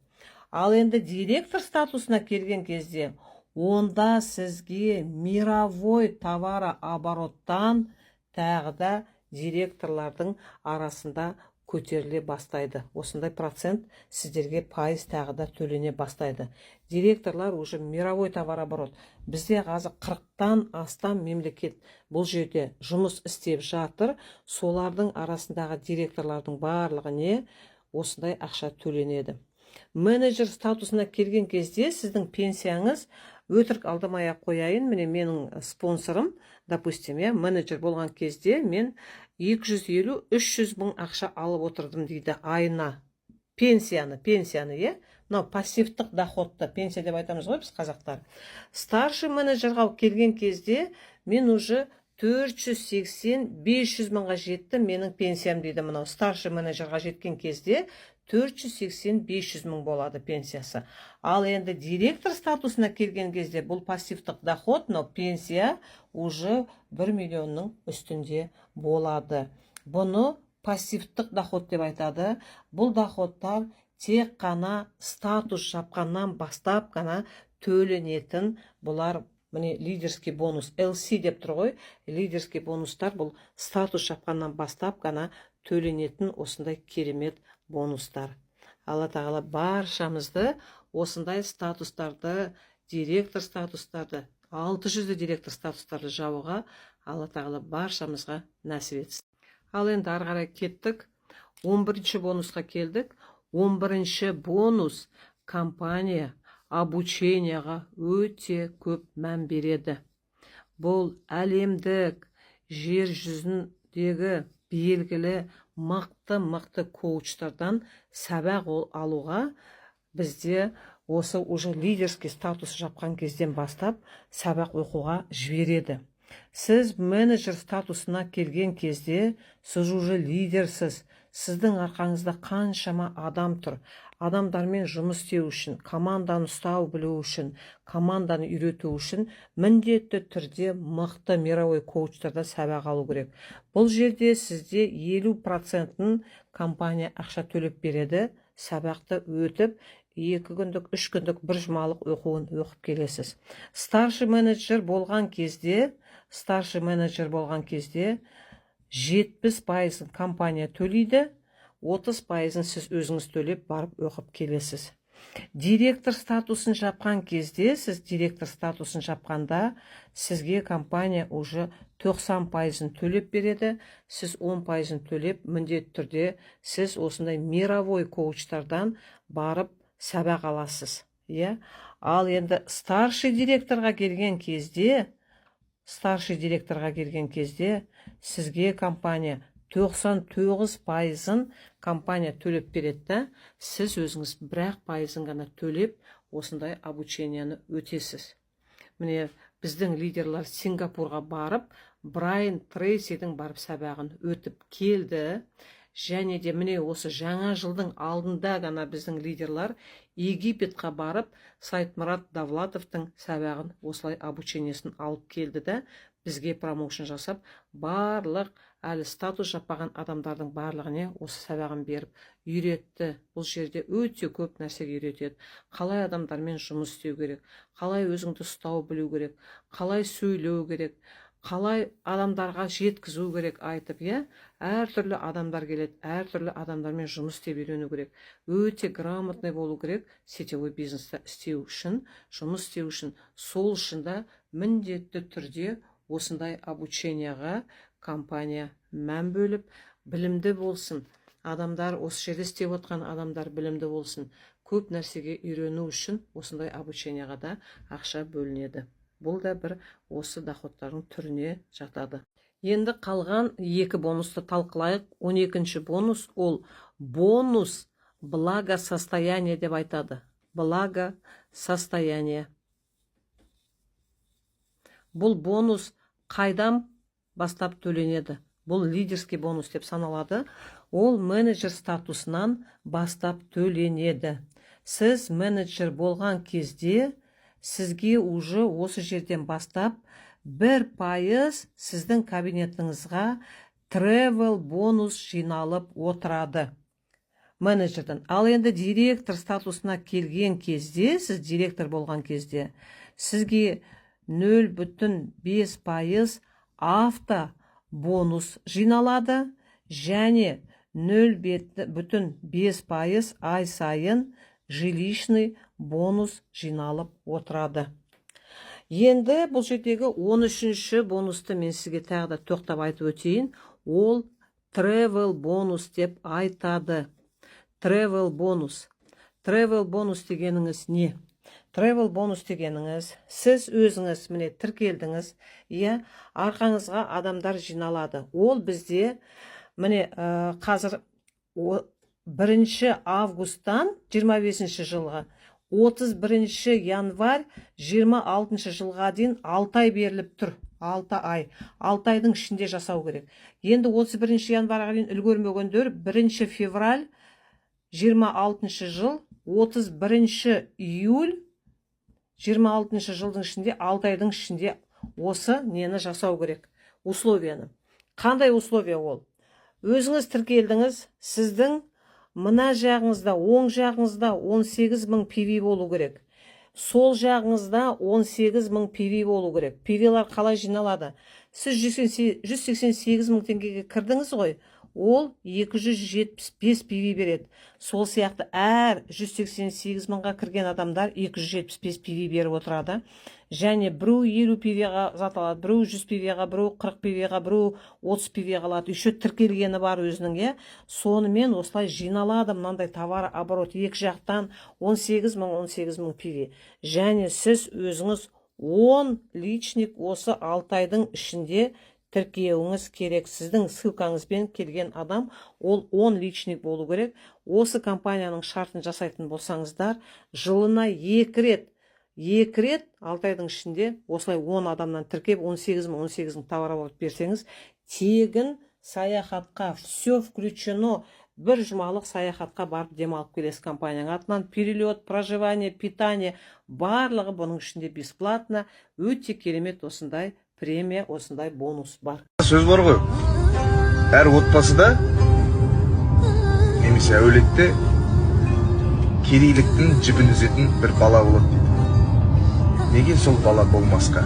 Ал енді директор статусына келген кезде, онда сізге мировой товар обороттан тағда директорлардың арасында көтеріле бастайды. Осындай процент сіздерге пайыз тағыда төлене бастайды. Директорлар уже мировой товар оборот. Бізде қазір 40-тан астам мемлекет бұл жерде жұмыс істеп жатыр. Солардың арасындағы директорлардың барлығы не? Осындай ақша төленеді. Менеджер статусына келген кезде сіздің пенсияңыз өтірік алдамай ақ қояйын, міне менің спонсорым, допустим, менеджер болған кезде мен 250-300 мың ақша алып отырдым дейді айына. Пенсияны, мынау пассивтық доходты, пенсия деп айтамыз ғой біз қазақтар. Старший менеджерға келген кезде мен уже 480-500 мыңға жетті менің пенсиям дейді. Мынау старший менеджерға жеткен кезде 480-500 мың болады пенсиясы. Ал енді директор статусына келген кезде бұл пассивтық доход, но пенсия уже 1 миллионның үстінде болады. Бұны пассивтық доход деп айтады. Бұл доходтар тек қана статус жапқаннан бастап қана төленетін. Бұлар міне лидерский бонус, LC деп тұр ғой. Лидерский бонустар бұл статус жапқаннан бастап қана төленетін осындай керемет бонустар. Алла тағала баршамызды осындай статустарды, директор статустарды, 600 директор статустарды жауға Алла тағала баршамызға нәсіп етсін. Ал енді ары қарай кеттік. 11-ші бонусқа келдік. 11-ші бонус компания обученияға өте көп мән береді. Бұл әлемдік жер жүзіндегі белгілі мықты коучтардан сабақ алуға бізде осы уже лидерский статус жапқан кезден бастап сабақ оқуға жібереді. Сіз менеджер статусына келген кезде сіз уже лидерсіз. Сіздің арқаңызда қаншама адам тұр. Адамдармен жұмыс істеу үшін, команданы ұстау білу үшін, команданы үйрету үшін міндетті түрде мықты мировой коучтардан сабақ алу керек. Бұл жерде сізде 50%-ын компания ақша төлеп береді. Сабақты өтіп, 2 күндік, 3 күндік бір жұмалық оқуын оқып келесіз. Старший менеджер болған кезде 70% компания төлейді, 30% сіз өзіңіз төлеп барып оқып келесіз. Директор статусын жапқан кезде, сіз директор статусын жапқанда, сізге компания уже 90% төлеп береді, сіз 10% төлеп, міндетті түрде сіз осындай мировой коучтардан барып сабақ аласыз. Ал енді старший директорға келген кезде, сізге компания 99%-ын компания төлеп береді, сіз өзіңіз 1% ғана төлеп, осындай обученияны өтесіз. Міне, біздің лидерлар Сингапурға барып, Брайан Трейсидің барып сабағын өтіп келді. Және де міне осы жаңа жылдың алдында ғана біздің лидерлар Египетқа барып, Сайтмұрат Давлатовтың сабағын осылай обучениясын алып келді да, бізге промоушен жасап, барлық әлі статус жаппаған адамдардың барлығына осы сабағын беріп үйретті. Бұл жерде өте көп нәрсеге үйретеді. Қалай адамдармен жұмыс істеу керек, қалай өзіңді ұстау білу керек, қалай сөйлеу керек, қалай адамдарға жеткізу керек айтып, әртүрлі адамдар келеді, әртүрлі адамдармен жұмыс істеп үйрену керек. Өте грамотный болу керек сетевой бизнесті істеу үшін, жұмыс істеу үшін. Сол үшін да міндетті түрде осындай обученияға компания мән бөліп, білімді болсын. Адамдар, осы жерде істеп отқан адамдар білімді болсын. Көп нәрсеге үйрену үшін осындай обученияға да ақша бөлінеді. Бұл да бір осы доходтардың түріне жатады. Енді қалған 2 бонусты талқылайық. 12-ші бонус ол бонус благосостояние деп айтады. Благосостояние. Бұл бонус қайдан бастап төленеді? Бұл лидерский бонус деп саналады. Ол менеджер статусынан бастап төленеді. Сіз менеджер болған кезде сізге уже осы жерден бастап 1% сіздің кабинетіңізға travel бонус жиналып отырады менеджерден. Ал енді директор статусына келген кезде, сіз директор болған кезде, сізге 0,5% авто бонус жиналады және 0,5% ай сайын жилищный бонус жиналып отырады. Енді бұл жердегі 13-ші бонусты мен сізге тағы да тоқтап айтып өтейін. Ол travel бонус деп айтады. Travel бонус. Travel бонус дегеніңіз не? travel бонус дегеніңіз, сіз өзіңіз міне тіркелдіңіз, иә, арқаңызға адамдар жиналады. Ол бізде міне қазір 1 августтан 25 жылға 31 январь 26 жылға дейін 6 ай беріліп тұр. 6 ай. 6 айдың ішінде жасау керек. Енді 31 январға дейін үлгермегендер 1 февраль 26 жыл 31 июль 26 жылдың ішінде 6 айдың ішінде осы нені жасау керек. Условияны. Қандай условия ол? Өзіңіз тіркелдіңіз, сіздің мына жағыңызда, оң жағыңызда 18.000 PV болу керек. Сол жағыңызда 18.000 PV болу керек. PV-лар қалай жиналады? Сіз 188.000 теңгеге кірдіңіз ғой, ол 275 PV береді. Сол сияқты әр 188.000-ға кірген адамдар 275 PV беріп отырады. Және біреу 50 PV-ға зат алады, біреу 100 PV-ға, біреу 40 PV-ға, біреу 30 PV-ға алады. Еще тіркелгені бар өзінің, сонымен осылай жиналады мынандай товар оборот екі жақтан 18.000 PV. Және сіз өзіңіз 10 личник осы 6 айдың ішінде тіркеуіңіз керек. Сіздің ссылкаңызбен келген адам, ол 10 личник болу керек. Осы компанияның шартын жасайтын болсаңыздар, жылына 2 рет 6 айдың ішінде осылай 10 адамнан тіркеп 18.000 товар алып берсеңіз, тегін саяхатқа, все включено, бір жұмалық саяхатқа барып демалып келесіз компанияның атынан. Перелет, проживание, питание, барлығы бұның ішінде бесплатно. Өте керемет осындай премия, осындай бонус бар. Сөз бар ғой, әр отбасыда немесе әулетте кедейліктің жібін үзетін бір бала болады дейді. Неге сол бала болмасқа?